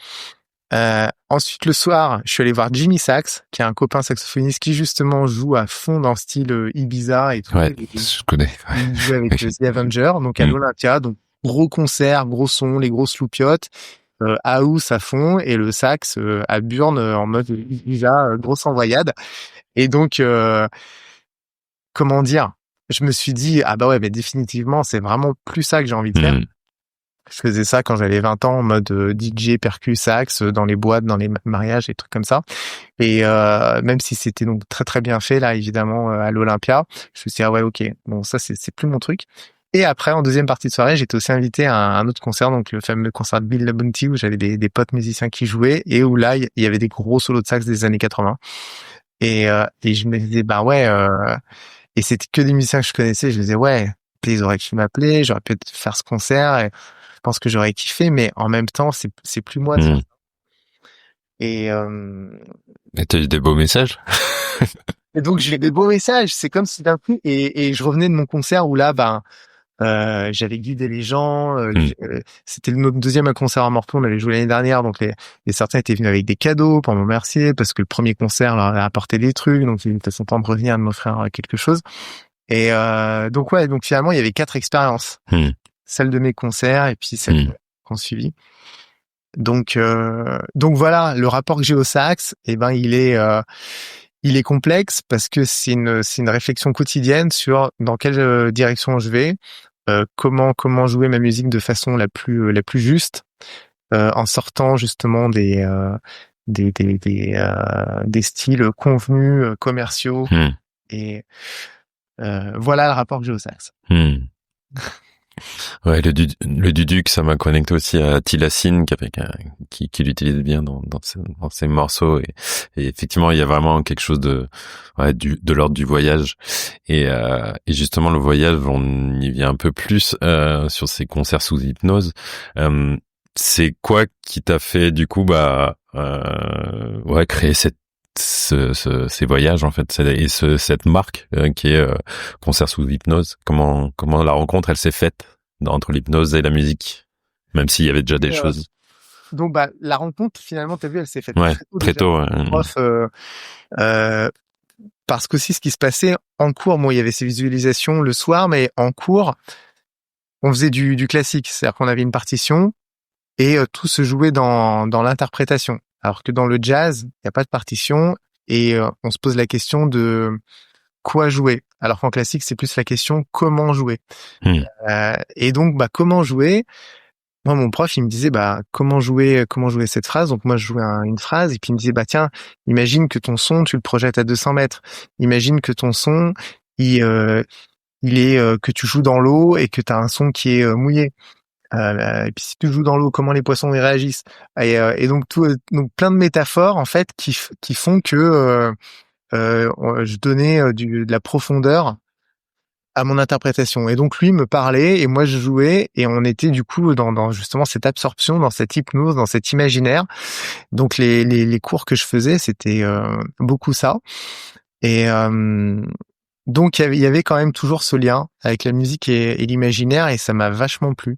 Ensuite, le soir, je suis allé voir Jimmy Sax, qui est un copain saxophoniste qui justement joue à fond dans le style Ibiza et tout. Ouais, je connais. Il joue avec The Avenger, donc à l'Olympia, donc gros concert, gros son, les grosses loupiottes, house à fond, et le sax à Burn en mode Ibiza, grosse envoyade. Et donc, comment dire, je me suis dit, ah bah ouais, mais définitivement, c'est vraiment plus ça que j'ai envie de faire. Je faisais ça quand j'avais 20 ans en mode DJ, percu, sax, dans les boîtes, dans les mariages et trucs comme ça. Et même si c'était donc très très bien fait là, évidemment, à l'Olympia, je me suis dit, ah ouais, ok, bon ça c'est plus mon truc. Et après, en deuxième partie de soirée, j'étais aussi invité à un autre concert, donc le fameux concert de Bill Labonte, où j'avais des potes musiciens qui jouaient, et où là, il y avait des gros solos de sax des années 80. Et je me disais, bah ouais, et c'était que des musiciens que je connaissais, je me disais, ouais, ils auraient pu m'appeler, j'aurais pu faire ce concert, et je pense que j'aurais kiffé, mais en même temps, c'est plus moi de faire ça. Et t'as eu des beaux messages? Et donc j'ai eu des beaux messages. C'est comme si d'un coup, et je revenais de mon concert où là, j'avais guidé les gens. C'était notre deuxième concert à Morteau, on avait joué l'année dernière, donc les certains étaient venus avec des cadeaux pour me remercier parce que le premier concert leur a apporté des trucs, donc ils étaient contents de revenir et de m'offrir quelque chose. Et donc ouais, donc finalement il y avait 4 expériences. Celle de mes concerts et puis celle qu'on suivit. Donc voilà, le rapport que j'ai au sax, il est complexe parce que c'est une réflexion quotidienne sur dans quelle direction je vais, comment jouer ma musique de façon la plus juste, en sortant justement des styles convenus commerciaux, et voilà le rapport que j'ai au sax. Ouais, le duduk, ça m'a connecté aussi à Tilassine, qui l'utilise bien dans ses morceaux, et effectivement, il y a vraiment quelque chose de l'ordre du voyage, et justement, le voyage, on y vient un peu plus, sur ces concerts sous hypnose. C'est quoi qui t'a fait, du coup, créer ces voyages, en fait, et cette marque qui est concert sous hypnose? Comment la rencontre elle s'est faite entre l'hypnose et la musique, même s'il y avait déjà des choses? Donc la rencontre, finalement, t'as vu, elle s'est faite très tôt. Prof, parce qu'aussi ce qui se passait en cours, il y avait ces visualisations le soir, mais en cours on faisait du classique, c'est-à-dire qu'on avait une partition et tout se jouait dans l'interprétation. Alors que dans le jazz, il n'y a pas de partition et on se pose la question de quoi jouer. Alors qu'en classique, c'est plus la question comment jouer. Et donc, comment jouer? Moi, mon prof, il me disait, comment jouer cette phrase? Donc moi, je jouais une phrase et puis il me disait, tiens, imagine que ton son, tu le projettes à 200 mètres. Imagine que ton son, il est que tu joues dans l'eau et que tu as un son qui est mouillé. Et puis si tu joues dans l'eau, comment les poissons y réagissent, et donc donc plein de métaphores en fait qui font que je donnais de la profondeur à mon interprétation, et donc lui me parlait et moi je jouais, et on était du coup dans justement cette absorption, dans cette hypnose, dans cet imaginaire. Donc les cours que je faisais, c'était beaucoup ça, et donc il y avait quand même toujours ce lien avec la musique et l'imaginaire, et ça m'a vachement plu.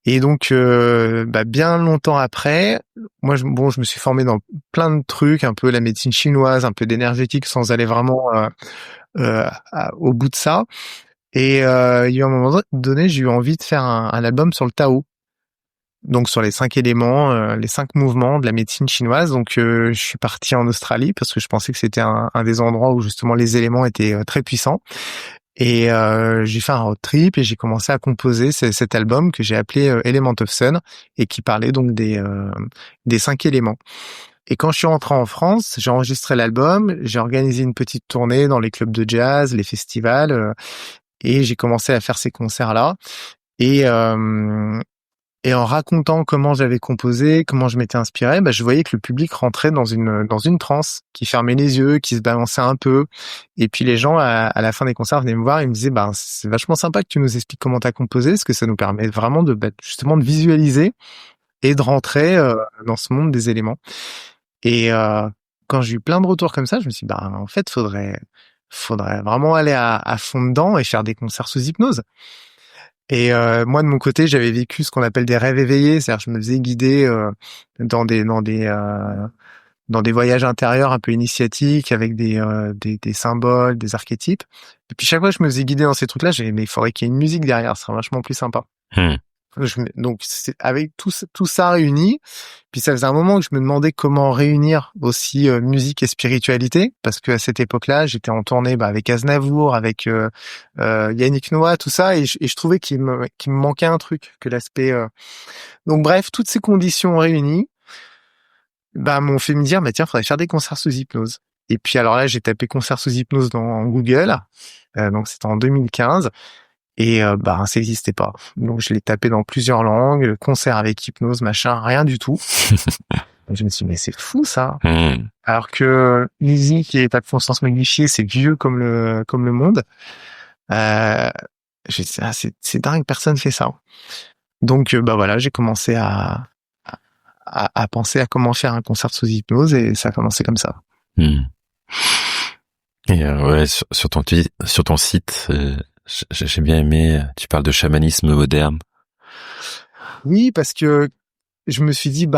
Et donc bien longtemps après, moi je me suis formé dans plein de trucs, un peu la médecine chinoise, un peu d'énergétique, sans aller vraiment au bout de ça. Et il y a eu un moment donné, j'ai eu envie de faire un album sur le Tao. Donc sur les 5 éléments, les 5 mouvements de la médecine chinoise. Donc je suis parti en Australie parce que je pensais que c'était un des endroits où justement les éléments étaient très puissants. Et j'ai fait un road trip et j'ai commencé à composer cet album que j'ai appelé Element of Sun, et qui parlait donc des 5 éléments. Et quand je suis rentré en France, j'ai enregistré l'album, j'ai organisé une petite tournée dans les clubs de jazz, les festivals, et j'ai commencé à faire ces concerts-là. Et Et en racontant comment j'avais composé, comment je m'étais inspiré, je voyais que le public rentrait dans une transe, qui fermait les yeux, qui se balançait un peu. Et puis les gens, à la fin des concerts, venaient me voir et me disaient, c'est vachement sympa que tu nous expliques comment t'as composé, parce que ça nous permet vraiment justement de visualiser et de rentrer dans ce monde des éléments. Et quand j'ai eu plein de retours comme ça, je me suis dit, en fait, faudrait vraiment aller à fond dedans et faire des concerts sous hypnose. Et moi de mon côté, j'avais vécu ce qu'on appelle des rêves éveillés, c'est-à-dire je me faisais guider dans des voyages intérieurs un peu initiatiques avec des symboles, des archétypes. Et puis chaque fois que je me faisais guider dans ces trucs-là, j'ai dit, mais il faudrait qu'il y ait une musique derrière, ce serait vachement plus sympa. Donc c'est avec tout ça réuni, puis ça faisait un moment que je me demandais comment réunir aussi musique et spiritualité, parce que à cette époque-là, j'étais en tournée avec Aznavour, avec Yannick Noah, tout ça, et je trouvais qu'il me manquait un truc, que l'aspect. Donc bref, toutes ces conditions réunies, m'ont fait me dire, tiens, faudrait faire des concerts sous hypnose. Et puis alors là, j'ai tapé concerts sous hypnose dans Google, donc c'était en 2015. Et ça n'existait pas. Donc je l'ai tapé dans plusieurs langues, concert avec hypnose, machin, rien du tout. Et je me suis dit, mais c'est fou ça. Alors que musique et état de conscience modifié, c'est vieux comme le monde. J'ai dit, c'est dingue, personne fait ça. Donc voilà, j'ai commencé à penser à comment faire un concert sous hypnose et ça a commencé comme ça. Et sur ton site, j'ai bien aimé, tu parles de chamanisme moderne. Oui, parce que je me suis dit,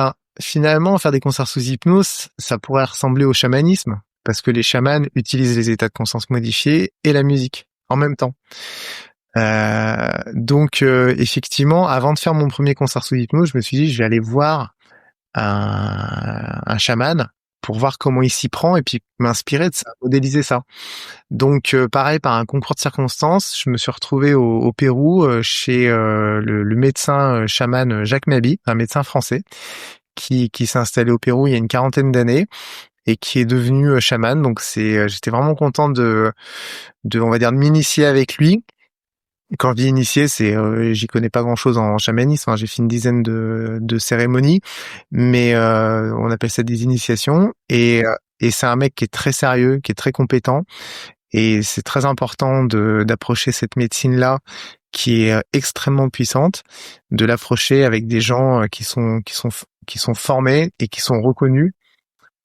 finalement, faire des concerts sous hypnose, ça pourrait ressembler au chamanisme, parce que les chamans utilisent les états de conscience modifiés et la musique en même temps. Donc, effectivement, avant de faire mon premier concert sous hypnose, je me suis dit, je vais aller voir un chaman pour voir comment il s'y prend et puis m'inspirer de ça, modéliser ça. Donc pareil, par un concours de circonstances, je me suis retrouvé au Pérou chez le médecin chaman Jacques Mabi, un médecin français qui s'est installé au Pérou il y a une 40aine d'années et qui est devenu chaman. Donc j'étais vraiment content de on va dire de m'initier avec lui. Quand je dis initié, j'y connais pas grand-chose en chamanisme, j'ai fait une dizaine de cérémonies, mais on appelle ça des initiations et c'est un mec qui est très sérieux, qui est très compétent et c'est très important d'approcher cette médecine-là qui est extrêmement puissante, de l'approcher avec des gens qui sont formés et qui sont reconnus.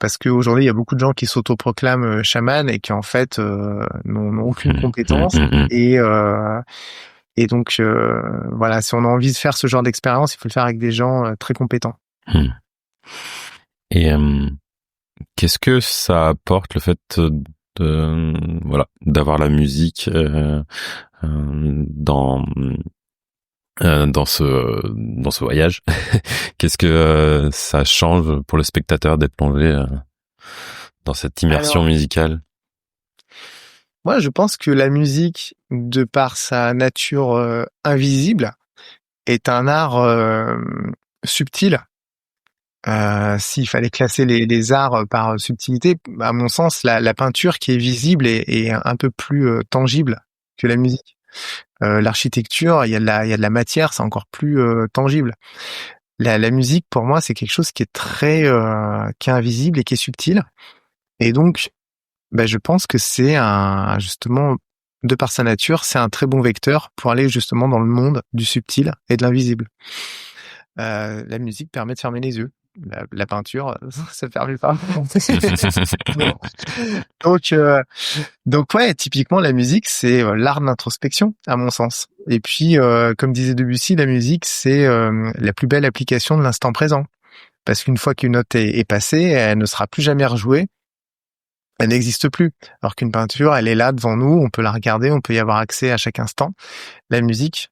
Parce qu'aujourd'hui, il y a beaucoup de gens qui s'autoproclament chamans et qui en fait n'ont aucune compétence. Et donc voilà, si on a envie de faire ce genre d'expérience, il faut le faire avec des gens très compétents. Et qu'est-ce que ça apporte le fait d'avoir la musique dans ce voyage? Qu'est-ce que ça change pour le spectateur d'être plongé dans cette immersion musicale? Moi, je pense que la musique, de par sa nature invisible, est un art subtil. S'il fallait classer les arts par subtilité, à mon sens, la peinture qui est visible est un peu plus tangible que la musique. L'architecture, il y a de la matière, c'est encore plus tangible. La musique, pour moi, c'est quelque chose qui est qui est invisible et qui est subtil. Et donc, je pense que c'est justement, de par sa nature, c'est un très bon vecteur pour aller justement dans le monde du subtil et de l'invisible. La musique permet de fermer les yeux. La peinture, ça permet pas. Donc ouais, typiquement la musique, c'est l'art de l'introspection, à mon sens. Et puis, comme disait Debussy, la musique, c'est la plus belle application de l'instant présent. Parce qu'une fois qu'une note est passée, elle ne sera plus jamais rejouée. Elle n'existe plus. Alors qu'une peinture, elle est là devant nous, on peut la regarder, on peut y avoir accès à chaque instant. La musique,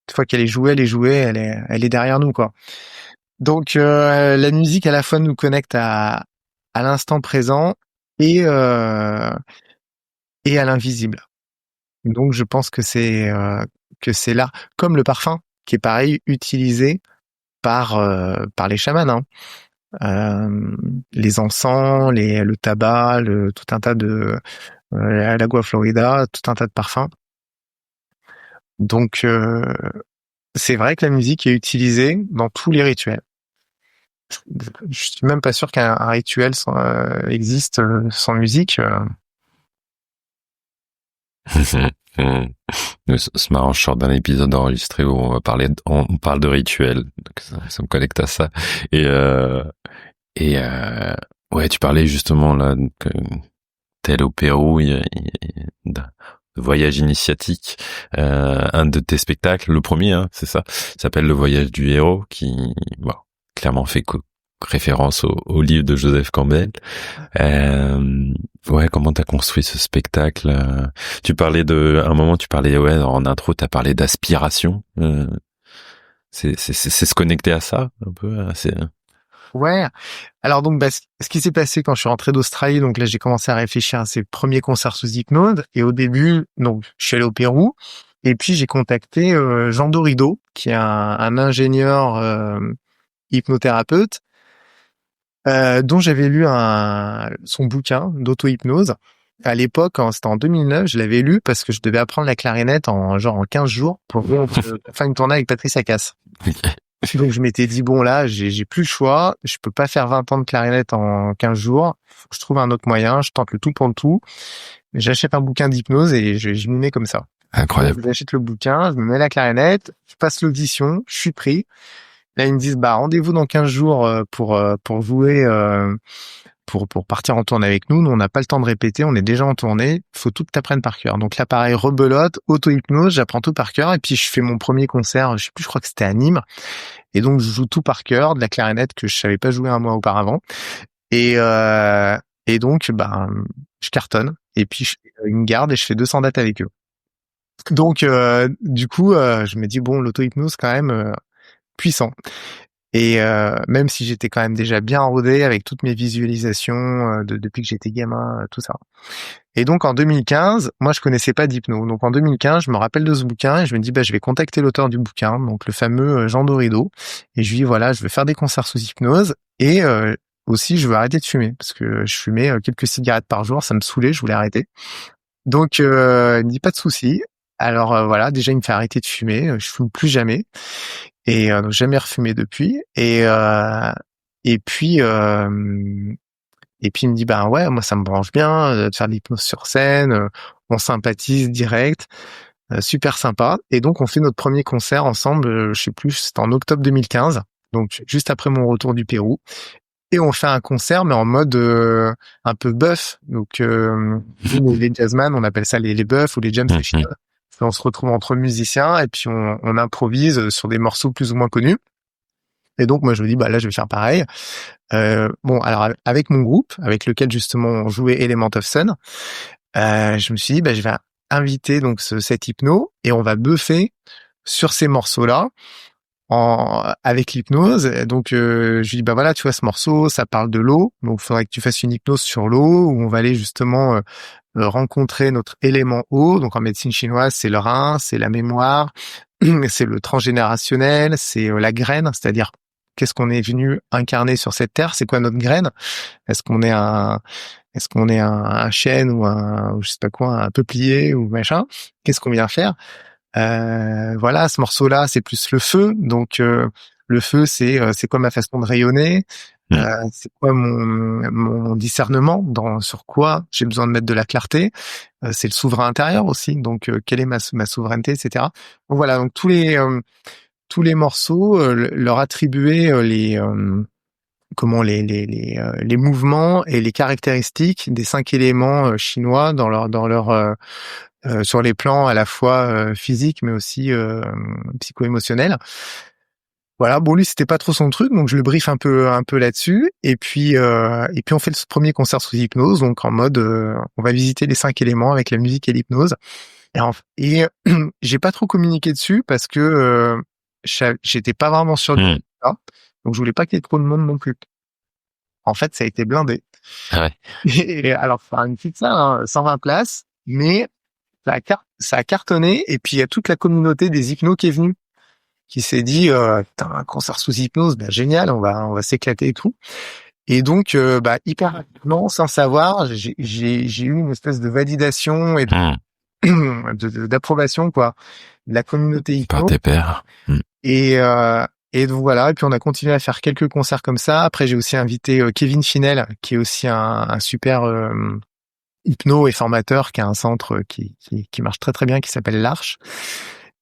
une fois qu'elle est jouée, elle est derrière nous, quoi. Donc la musique à la fois nous connecte à l'instant présent et à l'invisible. Donc je pense que c'est l'art, comme le parfum, qui est pareil utilisé par les chamans. Les encens, le tabac, tout un tas de l'agua florida, tout un tas de parfums. Donc c'est vrai que la musique est utilisée dans tous les rituels. Je suis même pas sûr qu'un rituel existe sans musique. C'est marrant, je sors d'un épisode enregistré où on parle de rituels. Donc ça me connecte à ça. Et ouais, tu parlais justement là que tel au Pérou, il y a de voyage initiatique. Un de tes spectacles, le premier, hein, c'est ça, s'appelle Le Voyage du héros, qui, bon, clairement fait référence au livre de Joseph Campbell. Ouais, comment t'as construit ce spectacle? Tu parlais à un moment, ouais, en intro, t'as parlé d'aspiration. C'est se connecter à ça, un peu, Ouais. Alors donc, ce qui s'est passé quand je suis rentré d'Australie, donc là, j'ai commencé à réfléchir à ces premiers concerts sous hypnose. Et au début, donc, je suis allé au Pérou. Et puis, j'ai contacté Jean Dorido, qui est un ingénieur hypnothérapeute, dont j'avais lu son bouquin d'auto-hypnose. À l'époque, c'était en 2009, je l'avais lu parce que je devais apprendre la clarinette en 15 jours pour faire une tournée avec Patrice Acasse. Donc je m'étais dit, bon là, j'ai plus le choix, je peux pas faire 20 ans de clarinette en 15 jours, faut que je trouve un autre moyen, je tente le tout pour le tout. J'achète un bouquin d'hypnose et je m'y mets comme ça. Incroyable. J'achète le bouquin, je me mets la clarinette, je passe l'audition, je suis pris. Là, ils me disent, rendez-vous dans 15 jours pour jouer, pour partir en tournée avec nous. Nous, on n'a pas le temps de répéter, on est déjà en tournée. Faut tout que t'apprennes par cœur. Donc là, pareil, rebelote, auto-hypnose, j'apprends tout par cœur. Et puis, je fais mon premier concert, je sais plus, je crois que c'était à Nîmes. Et donc, je joue tout par cœur, de la clarinette que je savais pas jouer un mois auparavant. Et donc, je cartonne. Et puis, je fais une garde et je fais 200 dates avec eux. Donc, du coup, je me dis, bon, l'auto-hypnose, quand même, puissant. Et même si j'étais quand même déjà bien rodé avec toutes mes visualisations depuis que j'étais gamin, tout ça. Et donc en 2015, moi je connaissais pas d'hypno. Donc en 2015, je me rappelle de ce bouquin et je me dis je vais contacter l'auteur du bouquin, donc le fameux Jean Dorido, et je lui dis voilà, je veux faire des concerts sous hypnose et aussi je veux arrêter de fumer parce que je fumais quelques cigarettes par jour, ça me saoulait, je voulais arrêter. Donc il me dit pas de souci. Alors voilà, déjà il me fait arrêter de fumer, je fume plus jamais. Et donc jamais refumé depuis. Et puis il me dit ouais, moi ça me branche bien de faire de l'hypnose sur scène, on sympathise direct, super sympa. Et donc on fait notre premier concert ensemble, je sais plus, c'était en octobre 2015, donc juste après mon retour du Pérou. Et on fait un concert mais en mode un peu buff. Donc les jazzman, on appelle ça les buffs ou les jam sessions. On se retrouve entre musiciens et puis on improvise sur des morceaux plus ou moins connus. Et donc moi je me dis là je vais faire pareil. Alors avec mon groupe avec lequel justement on jouait Element of Sun, je me suis dit je vais inviter donc cet hypno et on va buffer sur ces morceaux-là avec l'hypnose. Donc je lui dis voilà, tu vois, ce morceau ça parle de l'eau, donc il faudrait que tu fasses une hypnose sur l'eau où on va aller justement rencontrer notre élément eau. Donc en médecine chinoise, c'est le rein, c'est la mémoire, c'est le transgénérationnel, c'est la graine, c'est-à-dire qu'est-ce qu'on est venu incarner sur cette terre, c'est quoi notre graine? Est-ce qu'on est un chêne ou je sais pas quoi, un peuplier ou machin? Qu'est-ce qu'on vient faire? Voilà, ce morceau-là, c'est plus le feu. Donc le feu, c'est quoi ma façon de rayonner? C'est quoi mon discernement sur quoi j'ai besoin de mettre de la clarté? C'est le souverain intérieur aussi. Donc quelle est ma souveraineté, etc. Donc voilà. Donc tous les morceaux leur attribuer les mouvements et les caractéristiques des 5 éléments chinois dans leur sur les plans à la fois physiques mais aussi psycho-émotionnels. Voilà, bon lui c'était pas trop son truc, donc je le brief un peu là-dessus et puis on fait le premier concert sous hypnose, donc en mode on va visiter les 5 éléments avec la musique et l'hypnose. Et j'ai pas trop communiqué dessus parce que j'étais pas vraiment sûr de ça, donc je voulais pas qu'il y ait trop de monde non plus. En fait, ça a été blindé. Ouais. Et alors faire une petite salle, 120 places, mais ça a cartonné et puis il y a toute la communauté des hypnos qui est venue, qui s'est dit un concert sous hypnose, génial, on va s'éclater et tout. Et donc hyper rapidement, sans savoir, j'ai eu une espèce de validation et d'approbation, quoi, de la communauté Par hypno. tes pairs. Et donc voilà, et puis on a continué à faire quelques concerts comme ça. Après, j'ai aussi invité Kevin Finel, qui est aussi un super hypno et formateur, qui a un centre qui marche très très bien, qui s'appelle l'Arche.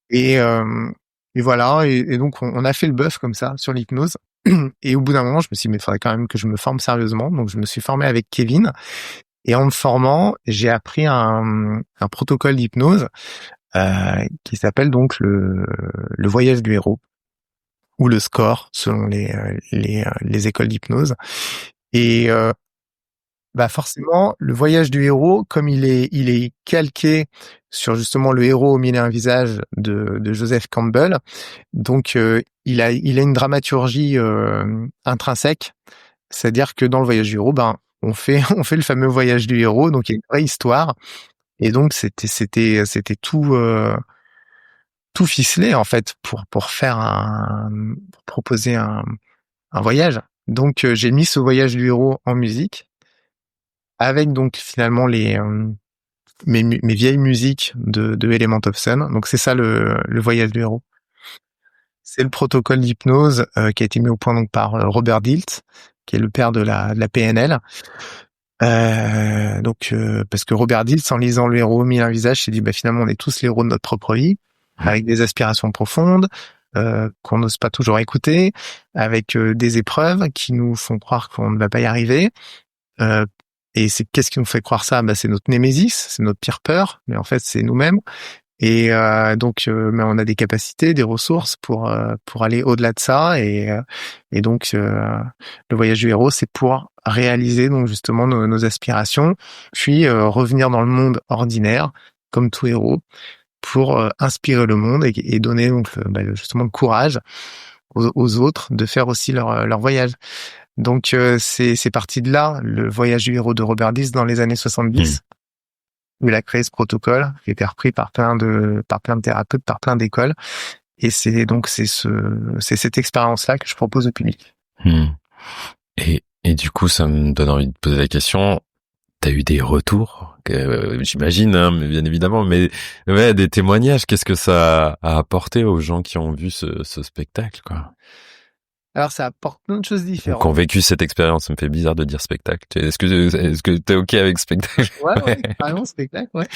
Et voilà, et donc on a fait le bœuf comme ça sur l'hypnose. Et au bout d'un moment, je me suis dit, mais il faudrait quand même que je me forme sérieusement. Donc je me suis formé avec Kevin. Et en me formant, j'ai appris un protocole d'hypnose qui s'appelle donc le voyage du héros, ou le score selon les écoles d'hypnose. Et forcément, le voyage du héros, comme il est calqué sur justement le héros au mille et un visages de Joseph Campbell, donc il a une dramaturgie intrinsèque, c'est-à-dire que dans le voyage du héros, on fait le fameux voyage du héros, donc il y a une vraie histoire, et donc c'était tout ficelé en fait pour proposer un voyage. Donc j'ai mis ce voyage du héros en musique avec donc finalement mes vieilles musiques de Element of Sun. Donc c'est ça le voyage du héros. C'est le protocole d'hypnose qui a été mis au point donc par Robert Dilts, qui est le père de la PNL. Parce que Robert Dilts, en lisant le héros mille et un visages, s'est dit finalement on est tous les héros de notre propre vie, avec des aspirations profondes qu'on n'ose pas toujours écouter, avec des épreuves qui nous font croire qu'on ne va pas y arriver. Et qu'est-ce qui nous fait croire ça? C'est notre némésis, c'est notre pire peur, mais en fait c'est nous-mêmes. Et mais on a des capacités, des ressources pour aller au-delà de ça. Et donc le voyage du héros, c'est pour réaliser donc justement nos aspirations, puis revenir dans le monde ordinaire comme tout héros pour inspirer le monde et donner donc justement le courage aux autres de faire aussi leur voyage. Donc c'est parti de là, le voyage du héros de Robert Dilts dans les années 70. Où il a créé ce protocole qui a été repris par plein de thérapeutes, par plein d'écoles. Et c'est cette expérience-là que je propose au public. Et du coup, ça me donne envie de poser la question. T'as eu des retours, j'imagine, hein, mais bien évidemment, mais ouais, des témoignages. Qu'est-ce que ça a apporté aux gens qui ont vu ce spectacle, quoi? Alors, ça apporte plein de choses différentes. Qui ont vécu cette expérience. Ça me fait bizarre de dire spectacle. Est-ce que t'es OK avec spectacle? Ouais, carrément, spectacle, ouais.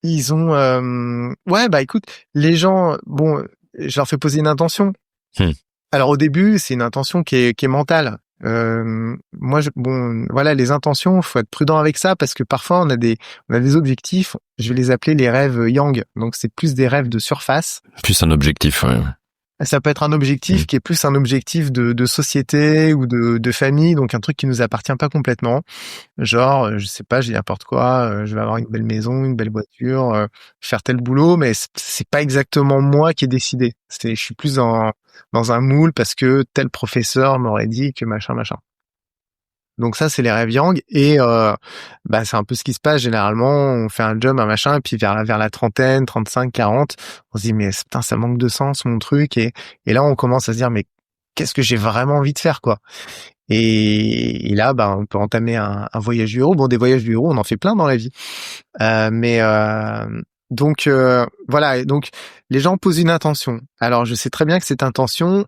Ils ont, écoute, les gens, je leur fais poser une intention. Alors, au début, c'est une intention qui est mentale. Les intentions, faut être prudent avec ça parce que parfois on a des objectifs, je vais les appeler les rêves yang. Donc c'est plus des rêves de surface. Plus un objectif, ouais. Ça peut être un objectif qui est plus un objectif de société ou de famille, donc un truc qui nous appartient pas complètement. Genre, je sais pas, j'ai n'importe quoi, je vais avoir une belle maison, une belle voiture, faire tel boulot, mais c'est pas exactement moi qui ai décidé. Je suis plus dans un moule parce que tel professeur m'aurait dit que machin. Donc ça, c'est les rêves yang. Et c'est un peu ce qui se passe généralement. On fait un job, un machin, et puis vers la trentaine, 35, 40, on se dit mais putain, ça manque de sens mon truc. Et là, on commence à se dire mais qu'est-ce que j'ai vraiment envie de faire, quoi. Et là, on peut entamer un voyage du héros. Bon, des voyages du héros, on en fait plein dans la vie. Donc voilà. Donc les gens posent une intention. Alors je sais très bien que cette intention,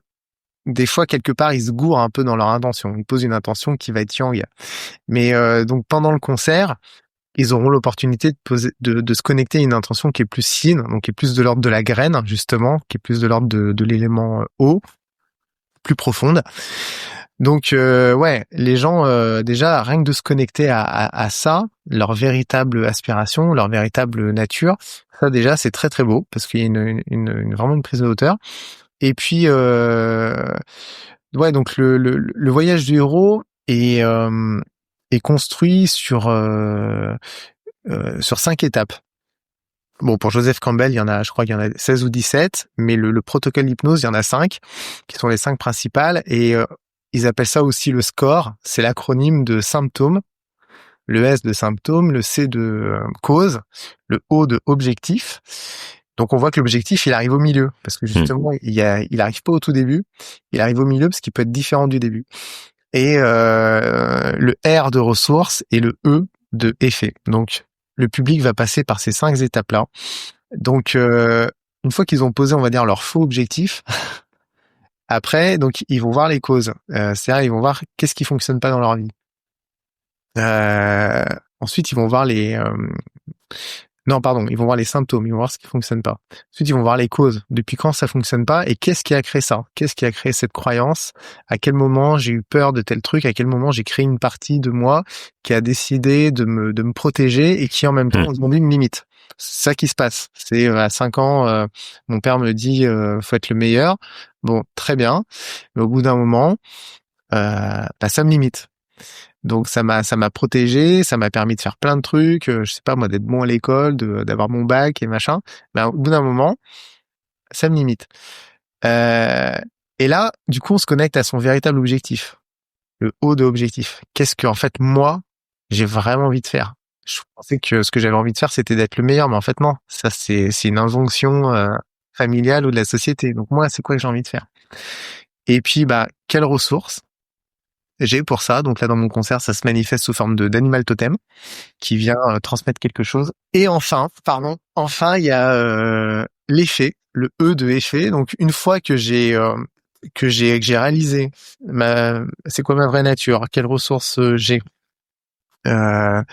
des fois, quelque part, ils se gourent un peu dans leur intention. Ils posent une intention qui va être yang. Mais donc pendant le concert, ils auront l'opportunité de se connecter à une intention qui est plus fine, donc qui est plus de l'ordre de la graine, justement, qui est plus de l'ordre de l'élément eau, plus profonde. Donc les gens déjà rien que de se connecter à ça, leur véritable aspiration, leur véritable nature, ça déjà c'est très très beau parce qu'il y a vraiment une prise de hauteur. Et puis donc le voyage du héros est construit sur 5 étapes. Bon, pour Joseph Campbell, je crois qu'il y en a 16 ou 17, mais le protocole d'hypnose, il y en a 5 qui sont les 5 principales, et ils appellent ça aussi le SCORE. C'est l'acronyme de symptômes. Le S de symptômes, le C de cause, le O de objectif. Donc on voit que l'objectif, il arrive au milieu, parce que justement, il arrive pas au tout début, il arrive au milieu parce qu'il peut être différent du début. et le R de ressources et le E de effet. Donc, le public va passer par ces 5 étapes-là. Donc, une fois qu'ils ont posé, on va dire, leur faux objectif, après, donc, ils vont voir les causes. C'est-à-dire, ils vont voir qu'est-ce qui fonctionne pas dans leur vie. Ensuite, ils vont voir ils vont voir les symptômes, ils vont voir ce qui fonctionne pas. Ensuite, ils vont voir les causes. Depuis quand ça fonctionne pas et qu'est-ce qui a créé ça? Qu'est-ce qui a créé cette croyance? À quel moment j'ai eu peur de tel truc? À quel moment j'ai créé une partie de moi qui a décidé de me protéger et qui en même temps aujourd'hui me limite? C'est ça qui se passe. C'est à 5 ans, mon père me dit faut être le meilleur. Bon, très bien. Mais au bout d'un moment, ça me limite. Donc ça m'a protégé, ça m'a permis de faire plein de trucs, je sais pas moi, d'être bon à l'école, d'avoir mon bac et machin. Mais au bout d'un moment, ça me limite. Et là, du coup, on se connecte à son véritable objectif, le haut de objectif. Qu'est-ce que en fait moi j'ai vraiment envie de faire? Je pensais que ce que j'avais envie de faire, c'était d'être le meilleur, mais en fait non. Ça c'est une injonction familiale ou de la société. Donc moi, c'est quoi que j'ai envie de faire? Et puis quelles ressources j'ai pour ça? Donc là, dans mon concert, ça se manifeste sous forme d'animal totem qui vient transmettre quelque chose. Et enfin, il y a l'effet, le E de effet. Donc une fois que j'ai réalisé c'est quoi ma vraie nature, quelles ressources j'ai, eh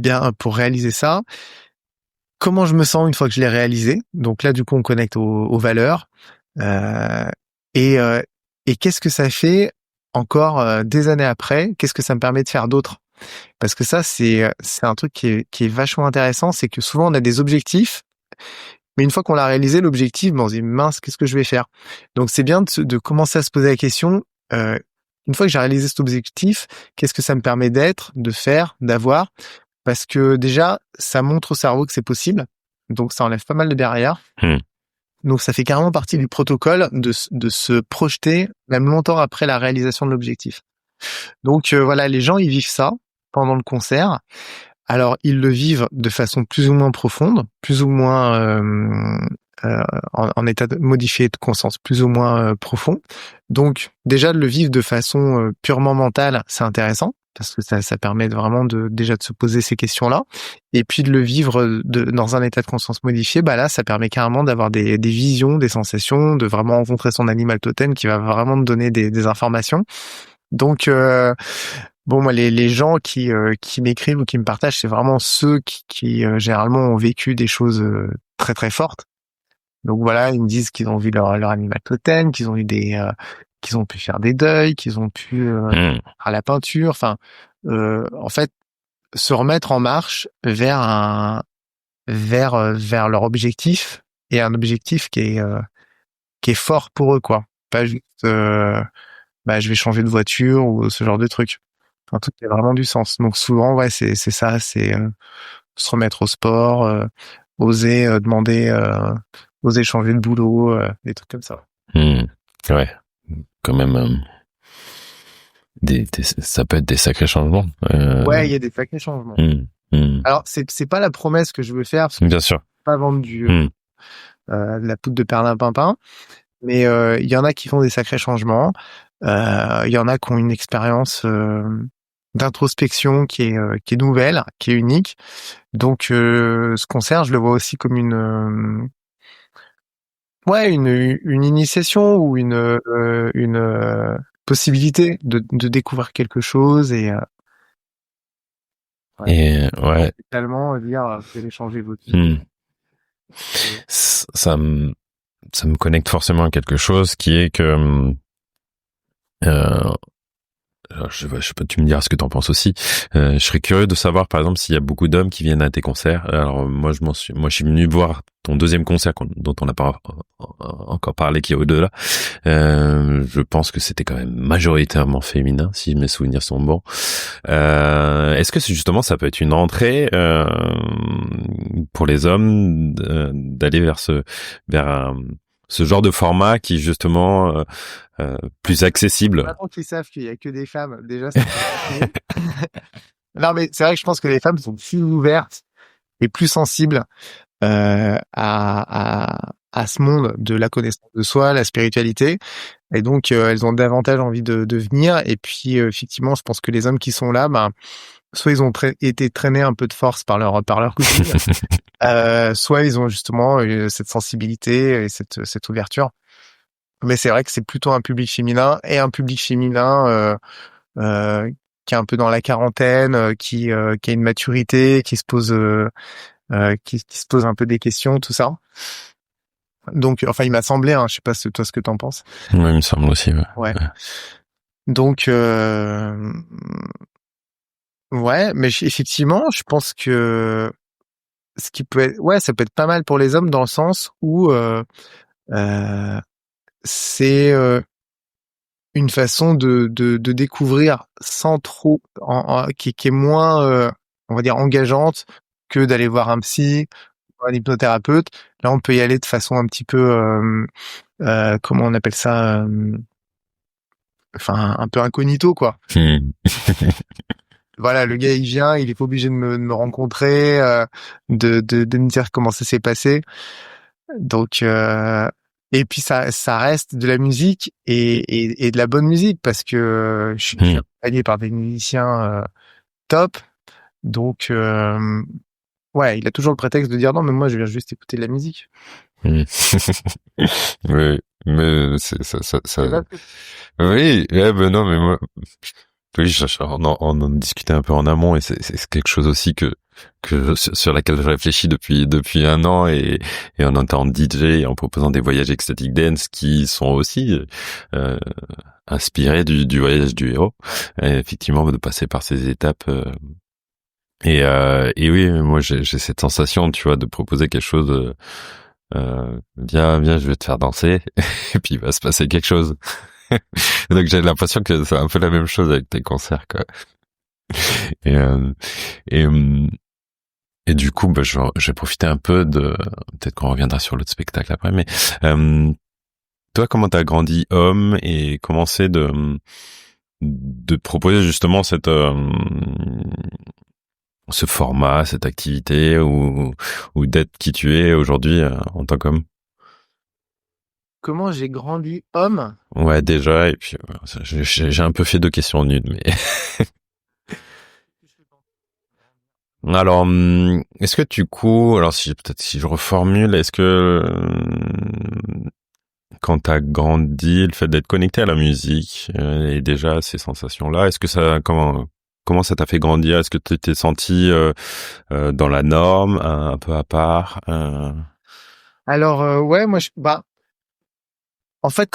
bien pour réaliser ça, comment je me sens une fois que je l'ai réalisé. Donc là, du coup, on connecte aux valeurs et qu'est-ce que ça fait encore des années après, qu'est-ce que ça me permet de faire d'autre? Parce que ça, c'est un truc qui est vachement intéressant, c'est que souvent on a des objectifs, mais une fois qu'on l'a réalisé, l'objectif, on se dit mince, qu'est-ce que je vais faire? Donc c'est bien de commencer à se poser la question, une fois que j'ai réalisé cet objectif, qu'est-ce que ça me permet d'être, de faire, d'avoir? Parce que déjà, ça montre au cerveau que c'est possible, donc ça enlève pas mal de barrières. Donc ça fait carrément partie du protocole de se projeter même longtemps après la réalisation de l'objectif. Donc voilà, les gens ils vivent ça pendant le concert. Alors ils le vivent de façon plus ou moins profonde, plus ou moins en état modifié de conscience, plus ou moins profond. Donc déjà de le vivre de façon purement mentale, c'est intéressant parce que ça permet vraiment déjà de se poser ces questions-là. Et puis de le vivre dans un état de conscience modifié, là, ça permet carrément d'avoir des visions, des sensations, de vraiment rencontrer son animal totem qui va vraiment te donner des informations. Donc, moi, les gens qui m'écrivent ou qui me partagent, c'est vraiment ceux qui généralement ont vécu des choses très très fortes. Donc voilà, ils me disent qu'ils ont vu leur animal totem, qu'ils ont eu qu'ils ont pu faire des deuils, qu'ils ont pu à la peinture, enfin en fait se remettre en marche vers leur objectif, et un objectif qui est fort pour eux, quoi. Pas juste je vais changer de voiture ou ce genre de truc. Un truc qui a vraiment du sens. Donc souvent c'est ça, c'est se remettre au sport, oser demander, oser changer de boulot, des trucs comme ça. Ouais, quand même. Ça peut être des sacrés changements. Ouais, il y a des sacrés changements. Alors c'est pas la promesse que je veux faire, parce que bien sûr, pas vendre de la poudre de perlimpinpin, mais il y en a qui font des sacrés changements. Il y en a qui ont une expérience d'introspection qui est nouvelle, qui est unique. Donc ce concert, je le vois aussi comme une initiation ou une possibilité de découvrir quelque chose et totalement dire vous allez changer votre vie. Ça me connecte forcément à quelque chose qui est que alors je sais pas, tu me diras ce que t'en penses aussi. Je serais curieux de savoir, par exemple, s'il y a beaucoup d'hommes qui viennent à tes concerts. Alors moi, je suis venu voir ton deuxième concert dont on n'a pas encore parlé, qui est au-delà. Je pense que c'était quand même majoritairement féminin, si mes souvenirs sont bons. Est-ce que justement, ça peut être une entrée pour les hommes d'aller vers ce genre de format qui justement plus accessible. Maintenant qu'ils savent qu'il y a que des femmes, déjà. Non, mais c'est vrai que je pense que les femmes sont plus ouvertes et plus sensibles à ce monde de la connaissance de soi, la spiritualité. Et donc elles ont davantage envie de venir. Et puis effectivement, je pense que les hommes qui sont là, soit ils ont été traînés un peu de force par leur cousine, soit ils ont justement cette sensibilité et cette ouverture. Mais c'est vrai que c'est plutôt un public féminin et un public féminin qui est un peu dans la quarantaine, qui a une maturité, qui se pose qui se pose un peu des questions, tout ça. Donc, enfin, il m'a semblé, je sais pas toi ce que t'en penses. Ouais, il me semble aussi. Ouais. Donc, ouais, mais effectivement, je pense que ce qui peut être, ouais, ça peut être pas mal pour les hommes dans le sens où c'est une façon de découvrir sans trop, qui est moins, on va dire, engageante que d'aller voir un psy, un hypnothérapeute. Là, on peut y aller de façon un petit peu, comment on appelle ça, enfin, un peu incognito, quoi. Voilà, le gars, il vient, il est pas obligé de me rencontrer, de me dire comment ça s'est passé. Donc, et puis ça reste de la musique et de la bonne musique parce que je suis accompagné par des musiciens top. Donc, ouais, il a toujours le prétexte de dire non, mais moi je viens juste écouter de la musique. Oui, mais c'est ça. Oui, ben non, mais moi, oui, on en discutait un peu en amont et c'est quelque chose aussi que sur laquelle je réfléchis depuis un an et en étant DJ et en proposant des voyages ecstatic dance qui sont aussi inspirés du voyage du héros. Et effectivement, de passer par ces étapes. Et oui, moi j'ai cette sensation, tu vois, de proposer quelque chose. Viens, je vais te faire danser et puis il va se passer quelque chose. Donc j'ai l'impression que c'est un peu la même chose avec tes concerts, quoi. Et du coup, j'ai profité un peu peut-être qu'on reviendra sur l'autre spectacle après, mais toi, comment t'as grandi homme et comment c'est de proposer justement ce format, cette activité ou d'être qui tu es aujourd'hui en tant qu'homme? Comment j'ai grandi homme? Ouais, déjà, et puis j'ai un peu fait 2 questions en une, mais alors, est-ce que du coup, alors si je reformule, est-ce que quand t'as grandi, le fait d'être connecté à la musique et déjà ces sensations-là, est-ce que comment ça t'a fait grandir? Est-ce que tu t'es senti dans la norme, un peu à part? Alors ouais, moi en fait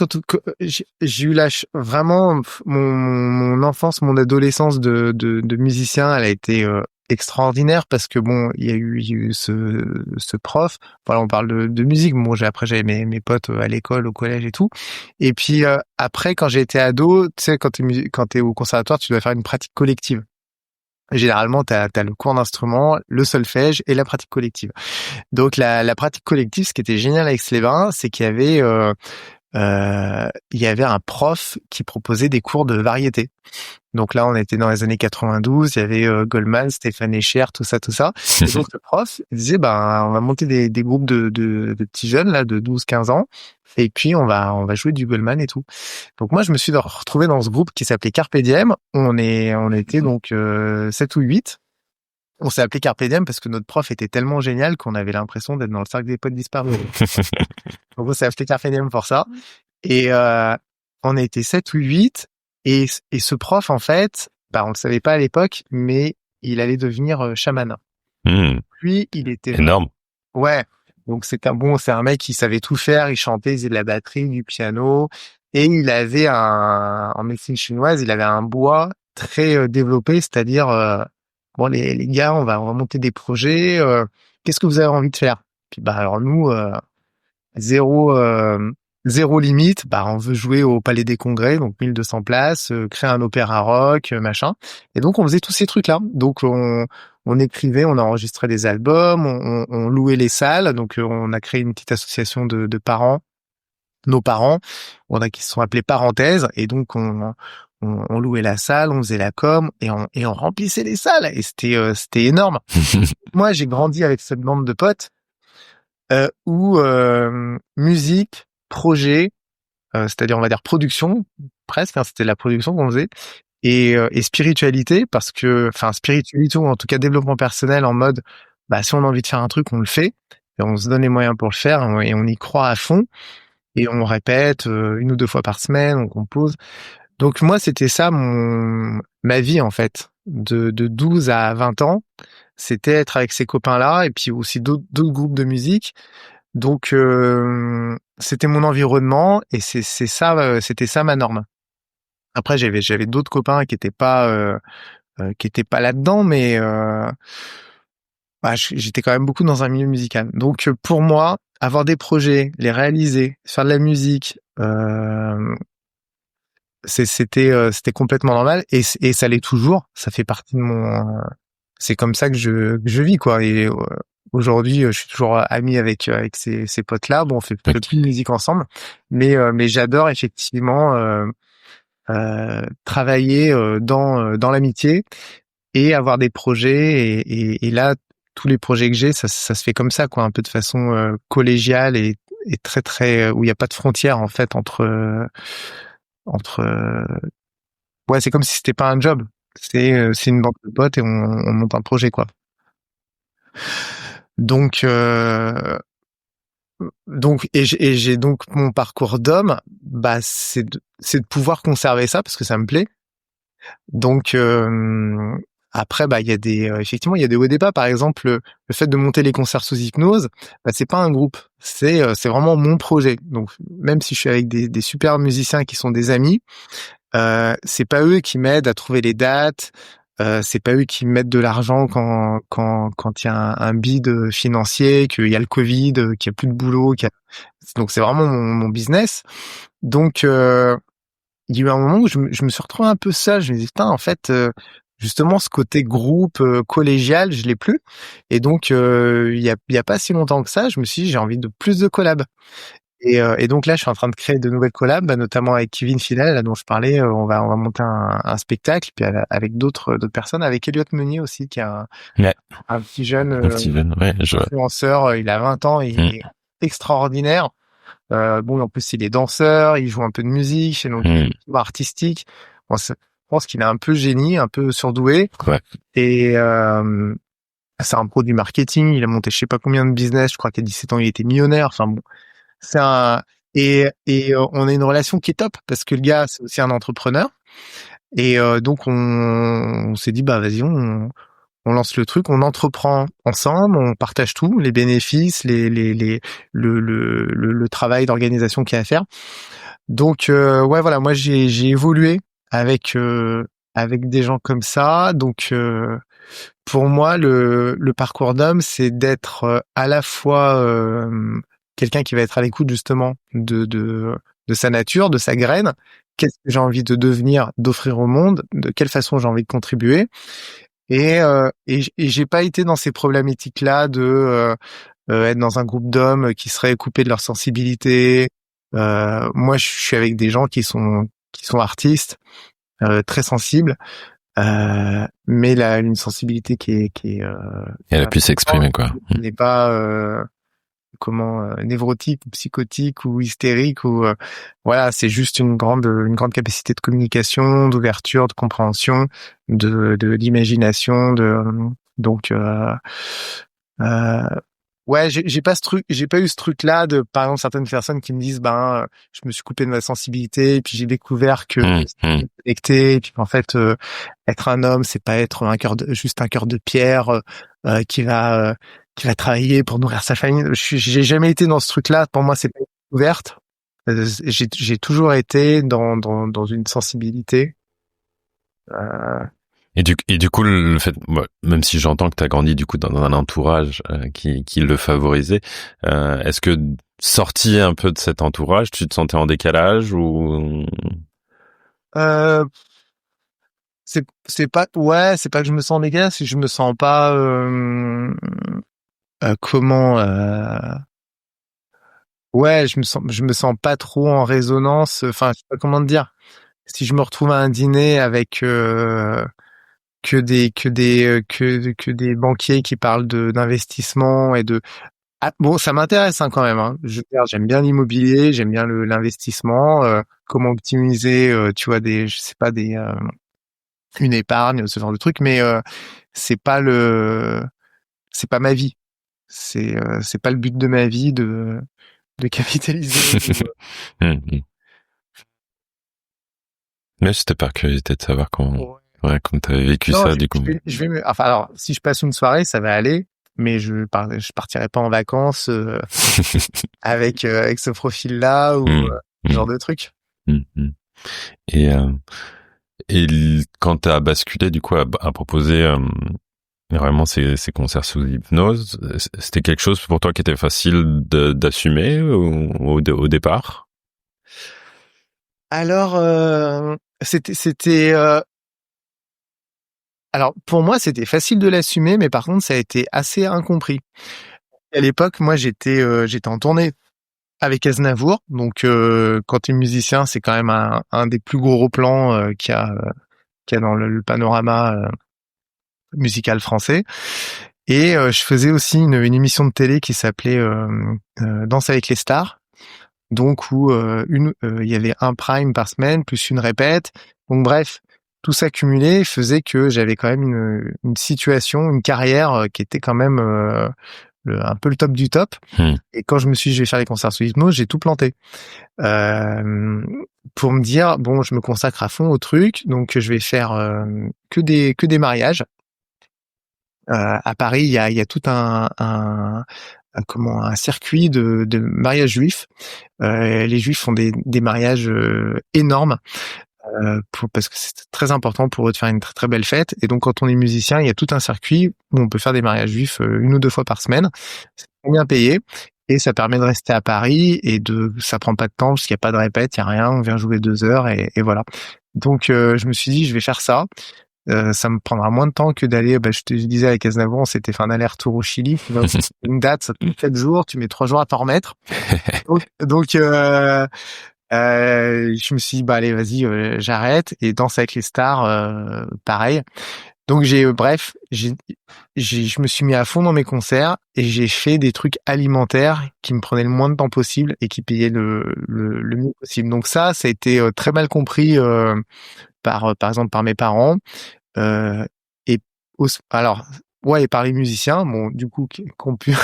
j'ai eu vraiment mon enfance, mon adolescence de musicien, elle a été extraordinaire parce que bon, il y a eu ce prof. Voilà, on parle de musique. Bon, après j'avais mes potes à l'école, au collège et tout. Et puis après, quand j'ai été ado, tu sais, quand t'es au conservatoire, tu dois faire une pratique collective. Généralement, t'as le cours d'instrument, le solfège et la pratique collective. Donc la pratique collective, ce qui était génial avec Slevin, c'est qu'il y avait un prof qui proposait des cours de variété. Donc là, on était dans les années 92, il y avait Goldman, Stéphane Escher, tout ça. Et donc le prof il disait, on va monter des groupes de petits jeunes là, de 12-15 ans, et puis on va jouer du Goldman et tout. Donc moi, je me suis retrouvé dans ce groupe qui s'appelait Carpe Diem. On était donc 7 ou 8. On s'est appelé Carpe Diem parce que notre prof était tellement génial qu'on avait l'impression d'être dans le cercle des potes disparus. Donc on s'est appelé Carpe Diem pour ça. Et on a été 7 ou 8. Et ce prof, en fait, on le savait pas à l'époque, mais il allait devenir chaman. Lui, il était énorme. Ouais. Donc c'est un mec qui savait tout faire. Il chantait, il faisait de la batterie, du piano, et il avait en médecine chinoise, il avait un bois très développé, c'est-à-dire bon les gars, on va monter des projets. Qu'est-ce que vous avez envie de faire? Puis alors nous, zéro limite. On veut jouer au Palais des Congrès, donc 1200 places, créer un opéra rock, machin. Et donc on faisait tous ces trucs-là. Donc on écrivait, on enregistrait des albums, on louait les salles. Donc on a créé une petite association de parents, nos parents, qui se sont appelés Parenthèses. Et donc on louait la salle, on faisait la com et on remplissait les salles. Et c'était énorme. Moi, j'ai grandi avec cette bande de potes où musique, projet, c'est-à-dire on va dire production presque, hein, c'était la production qu'on faisait, et spiritualité, parce que, enfin spiritualité ou en tout cas développement personnel en mode, bah si on a envie de faire un truc, on le fait, et on se donne les moyens pour le faire, et on y croit à fond, et on répète 1 ou 2 fois par semaine, on compose. Donc moi c'était ça ma vie en fait, de 12 à 20 ans, c'était être avec ces copains-là et puis aussi d'autres groupes de musique. Donc c'était mon environnement et c'est ça, c'était ça ma norme. Après j'avais d'autres copains qui étaient pas là-dedans, mais bah, j'étais quand même beaucoup dans un milieu musical. Donc pour moi, avoir des projets, les réaliser, faire de la musique, c'était complètement normal et ça l'est toujours. Ça fait partie de c'est comme ça que je vis quoi. Et aujourd'hui, je suis toujours ami avec ces potes-là. Bon, on fait plus de musique ensemble, mais j'adore effectivement travailler dans l'amitié et avoir des projets et là tous les projets que j'ai, ça se fait comme ça quoi, un peu de façon collégiale et très très où il y a pas de frontières en fait entre ouais, c'est comme si c'était pas un job. C'est une bande de potes et on monte un projet quoi. Donc j'ai donc mon parcours d'homme, bah c'est de pouvoir conserver ça parce que ça me plaît. Donc après bah il y a effectivement il y a des hauts et des bas. Par exemple le fait de monter les concerts sous hypnose, bah c'est pas un groupe, c'est vraiment mon projet. Donc même si je suis avec des super musiciens qui sont des amis, c'est pas eux qui m'aident à trouver les dates, c'est pas eux qui mettent de l'argent quand il y a un bid financier, qu'il y a le Covid, qu'il y a plus de boulot, donc c'est vraiment mon business. Donc il y a eu un moment où je me suis retrouvé un peu seul. Je me dis putain, en fait, justement, ce côté groupe collégial, je l'ai plus. Et donc, il y a pas si longtemps que ça, je me suis dit, j'ai envie de plus de collabs. Et donc là, je suis en train de créer de nouvelles collabs, bah, notamment avec Kevin Finel, là dont je parlais. On va monter un spectacle, puis avec d'autres personnes, avec Elliot Meunier aussi, qui est un petit jeune influenceur. Il a 20 ans, il est extraordinaire. Bon, en plus, il est danseur, il joue un peu de musique, donc artistique. Bon, je pense qu'il est un peu génie, un peu surdoué. Ouais. Et c'est un pro du marketing. Il a monté je sais pas combien de business. Je crois qu'à 17 ans, il était millionnaire. Enfin bon, c'est un et on a une relation qui est top parce que le gars, c'est aussi un entrepreneur. Et donc on s'est dit bah vas-y, on lance le truc, on entreprend ensemble, on partage tout, les bénéfices, le travail d'organisation qu'il y a à faire. Donc ouais voilà, moi j'ai évolué avec des gens comme ça. Donc pour moi le parcours d'homme, c'est d'être à la fois quelqu'un qui va être à l'écoute justement de sa nature, de sa graine. Qu'est-ce que j'ai envie de devenir, d'offrir au monde, de quelle façon j'ai envie de contribuer. Et j'ai pas été dans ces problématiques-là de être dans un groupe d'hommes qui seraient coupés de leur sensibilité. Moi, je suis avec des gens qui sont artistes, très sensibles, mais là, une sensibilité qui est elle a pu s'exprimer quoi. Qui n'est pas névrotique ou psychotique ou hystérique ou voilà, c'est juste une grande capacité de communication, d'ouverture, de compréhension, d'imagination, donc ouais, j'ai pas eu ce truc là de par exemple certaines personnes qui me disent je me suis coupé de ma sensibilité et puis j'ai découvert que j'étais connecté et puis en fait être un homme c'est pas être juste un cœur de pierre qui va travailler pour nourrir sa famille. J'ai jamais été dans ce truc-là. Pour moi, c'est pas une découverte. J'ai toujours été dans une sensibilité. Et du coup, le fait, même si j'entends que tu as grandi du coup dans un entourage qui le favorisait, est-ce que sorti un peu de cet entourage, tu te sentais en décalage ou c'est pas que je me sens en décalage, c'est que je me sens pas ouais, je me sens pas trop en résonance, enfin, je sais pas comment te dire. Si je me retrouve à un dîner avec que des banquiers qui parlent d'investissement et Ah, bon, ça m'intéresse quand même. Hein. Je veux dire, j'aime bien l'immobilier, j'aime bien l'investissement, comment optimiser, tu vois, je sais pas, une épargne, ce genre de truc. Mais c'est pas c'est pas ma vie. C'est pas le but de ma vie de capitaliser. Mais c'était par curiosité de savoir comment, Ouais. ouais, comment t'avais vécu Non, ça, du coup. enfin, alors, si je passe une soirée, ça va aller, mais je partirai pas en vacances avec ce profil-là ou ce genre de truc. Et, quand t'as basculé, du coup, à proposer vraiment ces concerts sous hypnose, c'était quelque chose pour toi qui était facile d'assumer au départ? Alors, alors pour moi, c'était facile de l'assumer, mais par contre, ça a été assez incompris. À l'époque, moi, j'étais en tournée avec Aznavour, donc quand t'es musicien, c'est quand même un des plus gros plans qu'il y a dans le panorama musical français. Et je faisais aussi une émission de télé qui s'appelait Danse avec les stars, donc où il y avait un prime par semaine plus une répète. Donc bref, tout ça cumulé faisait que j'avais quand même une situation, une carrière qui était quand même un peu le top du top. Et quand je me suis dit je vais faire les concerts sous hypnose, j'ai tout planté pour me dire bon, je me consacre à fond au truc, donc je vais faire que des mariages. À Paris, il y a tout un circuit de mariages juifs. Les juifs font des mariages énormes parce que c'est très important pour eux de faire une très très belle fête. Et donc quand on est musicien, il y a tout un circuit où on peut faire des mariages juifs 1 ou 2 fois par semaine. C'est bien payé et ça permet de rester à Paris et ça prend pas de temps parce qu'il y a pas de répète, il y a rien. On vient jouer 2 heures et voilà. Donc je me suis dit je vais faire ça. Ça me prendra moins de temps que d'aller, je te disais avec Aznavour, on s'était fait un aller-retour au Chili. Une date, ça te prend 4 jours, tu mets 3 jours à t'en remettre. Donc je me suis dit, allez, vas-y, j'arrête. Et Danse avec les stars, pareil. Donc je me suis mis à fond dans mes concerts et j'ai fait des trucs alimentaires qui me prenaient le moins de temps possible et qui payaient le mieux possible. Donc ça a été très mal compris par exemple par mes parents. Et alors ouais, et par les musiciens, bon du coup qu'on pu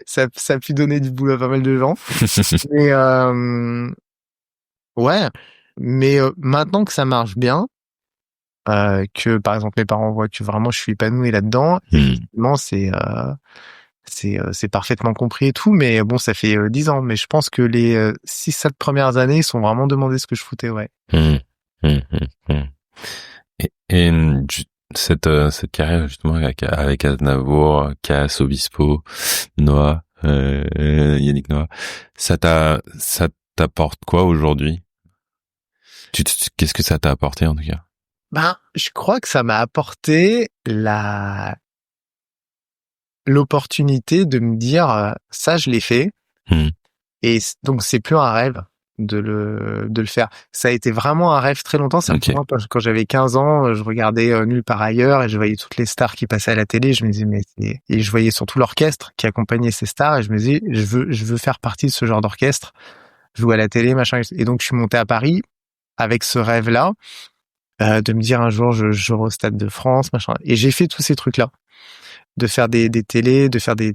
ça a pu donner du boulot à pas mal de gens. Mais ouais, mais maintenant que ça marche bien, que par exemple mes parents voient que vraiment je suis épanoui là-dedans, effectivement c'est parfaitement compris et tout, mais bon ça fait 10 ans, mais je pense que les 6-7 premières années ils sont vraiment demandé ce que je foutais, ouais. Et cette carrière justement avec Aznavour, Cass, Obispo, Noah, Yannick Noah, ça t'apporte quoi aujourd'hui? Qu'est-ce que ça t'a apporté en tout cas? Je crois que ça m'a apporté l'opportunité de me dire ça je l'ai fait et donc c'est plus un rêve de le faire. Ça a été vraiment un rêve très longtemps. C'est quand j'avais 15 ans, je regardais Nulle part ailleurs et je voyais toutes les stars qui passaient à la télé. Je me disais et je voyais surtout l'orchestre qui accompagnait ces stars et je me disais je veux faire partie de ce genre d'orchestre, jouer à la télé, machin. Et donc je suis monté à Paris avec ce rêve-là de me dire un jour je jouerai au Stade de France, machin. Et j'ai fait tous ces trucs-là, de faire des télés, de faire des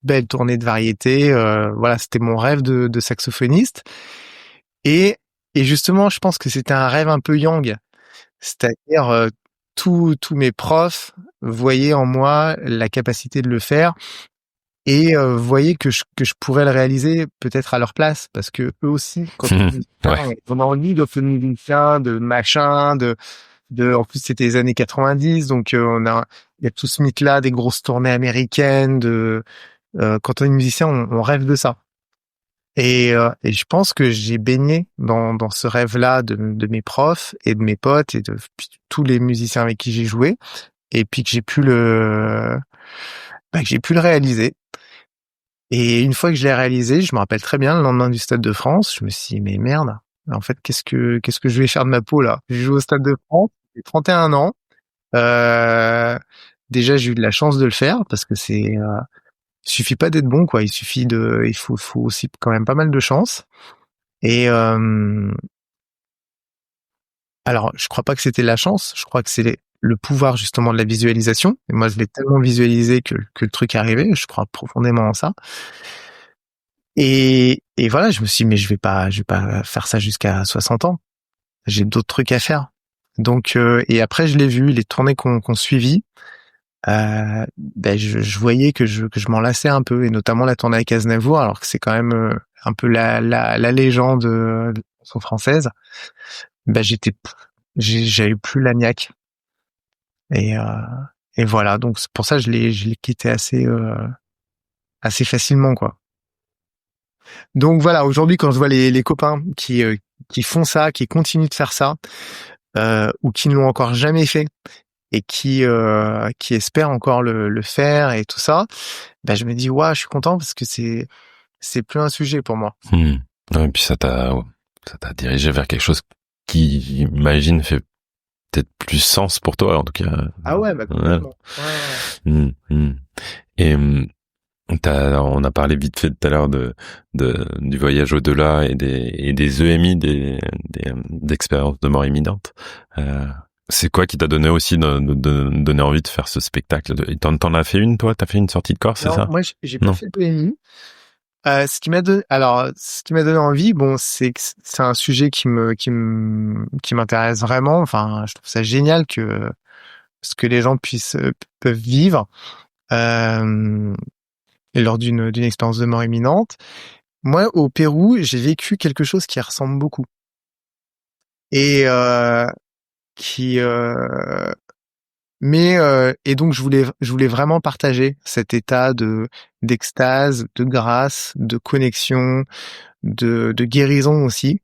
belles tournées de variété. Voilà, c'était mon rêve de saxophoniste. Et justement, je pense que c'était un rêve un peu yang, c'est-à-dire tous mes profs voyaient en moi la capacité de le faire et voyaient que je pourrais le réaliser peut-être à leur place, parce que eux aussi, quand on a envie de musicien, de machin, en plus c'était les années 90, donc il y a tout ce mythe-là des grosses tournées américaines, quand on est musicien, on rêve de ça. Et je pense que j'ai baigné dans ce rêve-là de mes profs et de mes potes et de tous les musiciens avec qui j'ai joué, et puis que j'ai pu le réaliser. Et une fois que je l'ai réalisé, je me rappelle très bien le lendemain du Stade de France, je me suis dit mais merde, en fait qu'est-ce que je vais faire de ma peau là? J'ai joué au Stade de France, j'ai 31 ans. Déjà j'ai eu de la chance de le faire parce que c'est il suffit pas d'être bon, quoi. Il faut aussi quand même pas mal de chance. Et alors, je crois pas que c'était la chance. Je crois que c'est le pouvoir justement de la visualisation. Et moi, je l'ai tellement visualisé que le truc est arrivé. Je crois profondément en ça. Et voilà, je me suis dit, mais je vais pas faire ça jusqu'à 60 ans. J'ai d'autres trucs à faire. Donc, et après, je l'ai vu, les tournées qu'on suivi. Je voyais que je m'en lassais un peu, et notamment la tournée avec Aznavour, alors que c'est quand même un peu la légende de la chanson française. J'avais plus la niaque. Et voilà, donc c'est pour ça que je l'ai quitté assez facilement, quoi. Donc voilà, aujourd'hui, quand je vois les copains qui font ça, qui continuent de faire ça, ou qui ne l'ont encore jamais fait, et qui espèrent encore le faire et tout ça, je me dis je suis content, parce que c'est plus un sujet pour moi. Et puis ça t'a dirigé vers quelque chose qui, j'imagine, fait peut-être plus sens pour toi, en tout cas. Ah ouais, complètement. Ouais. Et on a parlé vite fait tout à l'heure du voyage au-delà et des EMI, d'expériences de mort imminente. C'est quoi qui t'a donné aussi de donner envie de faire ce spectacle? T'en as fait une, toi? T'as fait une sortie de corps, c'est ça? Moi, j'ai pas fait de EMI. Ce qui m'a donné envie, c'est que c'est un sujet qui m'intéresse vraiment. Enfin, je trouve ça génial que ce que les gens peuvent vivre lors d'une expérience de mort imminente. Moi, au Pérou, j'ai vécu quelque chose qui ressemble beaucoup, et et donc je voulais vraiment partager cet état d'extase, de grâce, de connexion, de guérison aussi.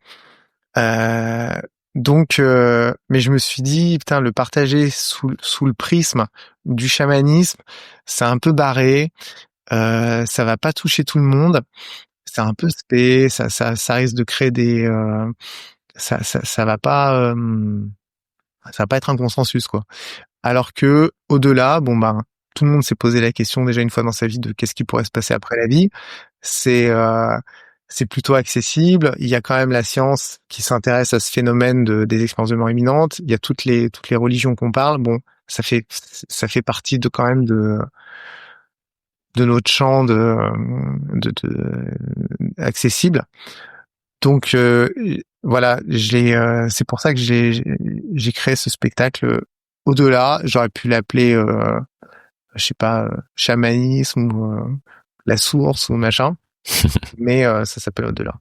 Donc mais je me suis dit, putain, le partager sous le prisme du chamanisme, c'est un peu barré, ça va pas toucher tout le monde, c'est un peu spé, ça risque de créer des ça va pas être un consensus, quoi. Alors que au-delà, tout le monde s'est posé la question déjà une fois dans sa vie de qu'est-ce qui pourrait se passer après la vie. C'est plutôt accessible. Il y a quand même la science qui s'intéresse à ce phénomène des expériences de mort imminente. Il y a toutes les religions qu'on parle. Bon, ça fait partie quand même de notre champ accessible. Donc voilà, c'est pour ça que j'ai créé ce spectacle au-delà. J'aurais pu l'appeler je sais pas, chamanisme ou la source ou machin, mais ça s'appelle au-delà.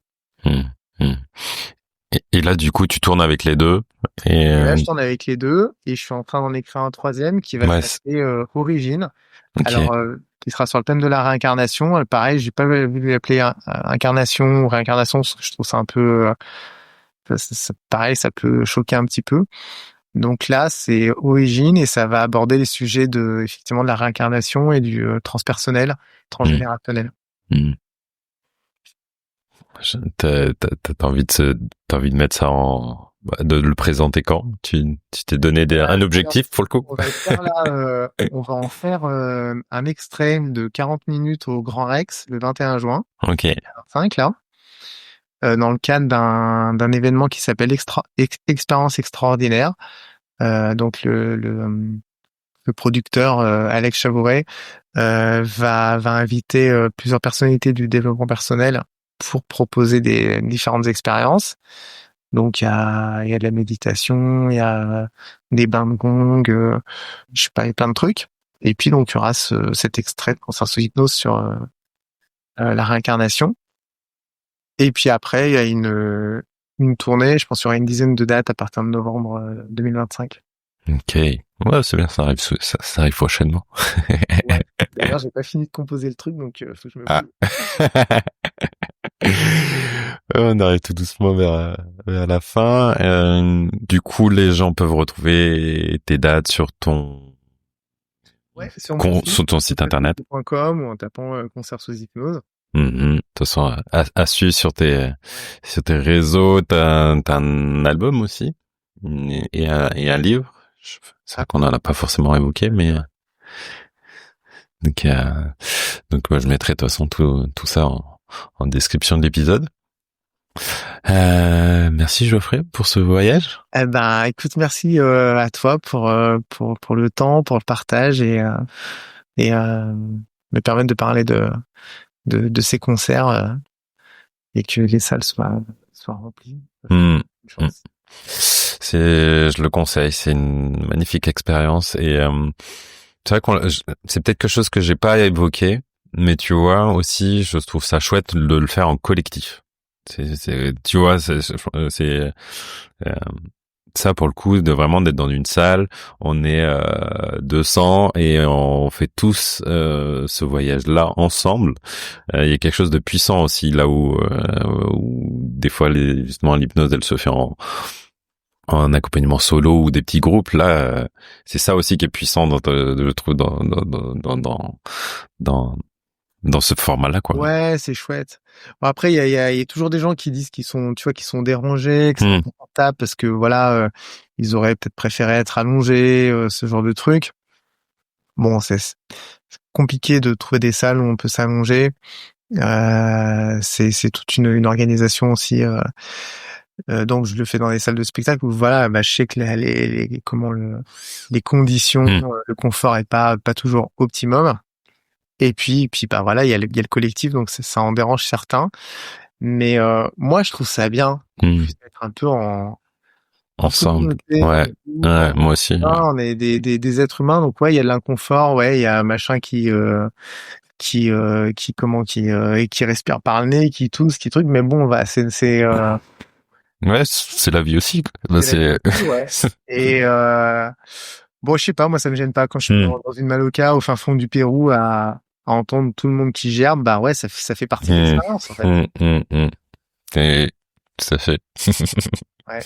Et là, du coup, tu tournes avec les deux. Et là, je tourne avec les deux, et je suis en train d'en écrire un troisième qui va s'appeler Origine. Okay. Alors, qui sera sur le thème de la réincarnation. Pareil, j'ai pas voulu l'appeler incarnation ou réincarnation, parce que je trouve ça un peu pareil, ça peut choquer un petit peu. Donc là, c'est Origine, et ça va aborder les sujets effectivement de la réincarnation et du transpersonnel, transgénérationnel. T'as envie de mettre ça de le présenter quand? Tu t'es donné un objectif pour le coup? On va en faire un extrait de 40 minutes au Grand Rex le 21 juin. Ok. 5 là. Dans le cadre d'un événement qui s'appelle Expérience extraordinaire. Donc le producteur Alex Chavouret va inviter plusieurs personnalités du développement personnel pour proposer des différentes expériences. Donc il y a de la méditation, il y a des bains de gong, je sais pas, il y a plein de trucs. Et puis donc il y aura cet extrait de concert sous hypnose sur la réincarnation. Et puis après il y a une tournée, je pense qu'il y aura une dizaine de dates à partir de novembre 2025. Ok, ouais, c'est bien, ça arrive prochainement. Ouais. D'ailleurs, j'ai pas fini de composer le truc, donc faut que je me On arrive tout doucement vers la fin. Du coup, les gens peuvent retrouver tes dates sur ton sur ton site internet .com, ou en tapant concert sous hypnose. De toute façon, à suivre sur tes réseaux. T'as un album aussi et un livre. C'est vrai qu'on en a pas forcément évoqué, mais Donc moi, je mettrai de toute façon tout ça en description de l'épisode. Merci Geoffrey pour ce voyage. Eh ben, écoute, merci à toi pour le temps, pour le partage et me permettre de parler de ces concerts et que les salles soient remplies. Je le conseille, c'est une magnifique expérience et c'est vrai c'est peut-être quelque chose que j'ai pas évoqué, mais tu vois aussi, je trouve ça chouette de le faire en collectif. Tu vois, c'est ça pour le coup, d'être dans une salle, on est 200 et on fait tous ce voyage-là ensemble. Il y a quelque chose de puissant aussi là où des fois justement l'hypnose elle se fait en accompagnement solo ou des petits groupes. Là, c'est ça aussi qui est puissant je trouve dans ce format-là, quoi. Ouais, c'est chouette. Bon, après, il y a toujours des gens qui disent qu'ils sont dérangés, qu'ils sont confortables parce que voilà, ils auraient peut-être préféré être allongés, ce genre de truc. Bon, c'est compliqué de trouver des salles où on peut s'allonger. C'est toute une organisation aussi. Donc je le fais dans des salles de spectacle où voilà, je sais que les conditions, le confort est pas toujours optimum. Et puis voilà, il y a le collectif, donc ça en dérange certains. Mais moi, je trouve ça bien d'être un peu ensemble. Ouais, moi aussi. On est des êtres humains, donc ouais, il y a de l'inconfort, ouais, il y a un machin qui respire par le nez, qui tousse, qui truc. Mais bon, c'est ouais, c'est la vie aussi. Ouais. Et bon, je sais pas, moi ça me gêne pas quand je suis dans une Maloca au fin fond du Pérou à entendre tout le monde qui gerbe, ouais, ça fait partie de l'expérience en fait. Et ça fait. Ouais.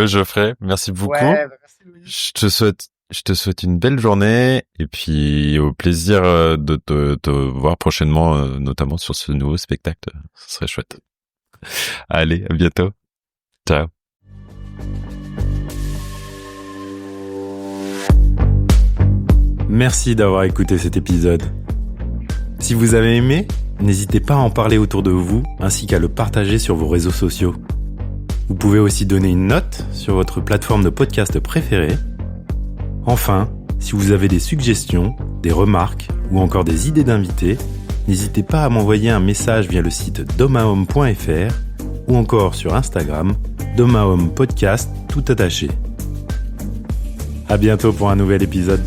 Geoffrey, merci beaucoup. Ouais, merci Louis. Je te souhaite une belle journée et puis au plaisir de te voir prochainement, notamment sur ce nouveau spectacle. Ce serait chouette. Allez, à bientôt. Ciao. Merci d'avoir écouté cet épisode. Si vous avez aimé, n'hésitez pas à en parler autour de vous ainsi qu'à le partager sur vos réseaux sociaux. Vous pouvez aussi donner une note sur votre plateforme de podcast préférée. Enfin, si vous avez des suggestions, des remarques ou encore des idées d'invités, n'hésitez pas à m'envoyer un message via le site domahome.fr ou encore sur Instagram, domahome podcast tout attaché. À bientôt pour un nouvel épisode.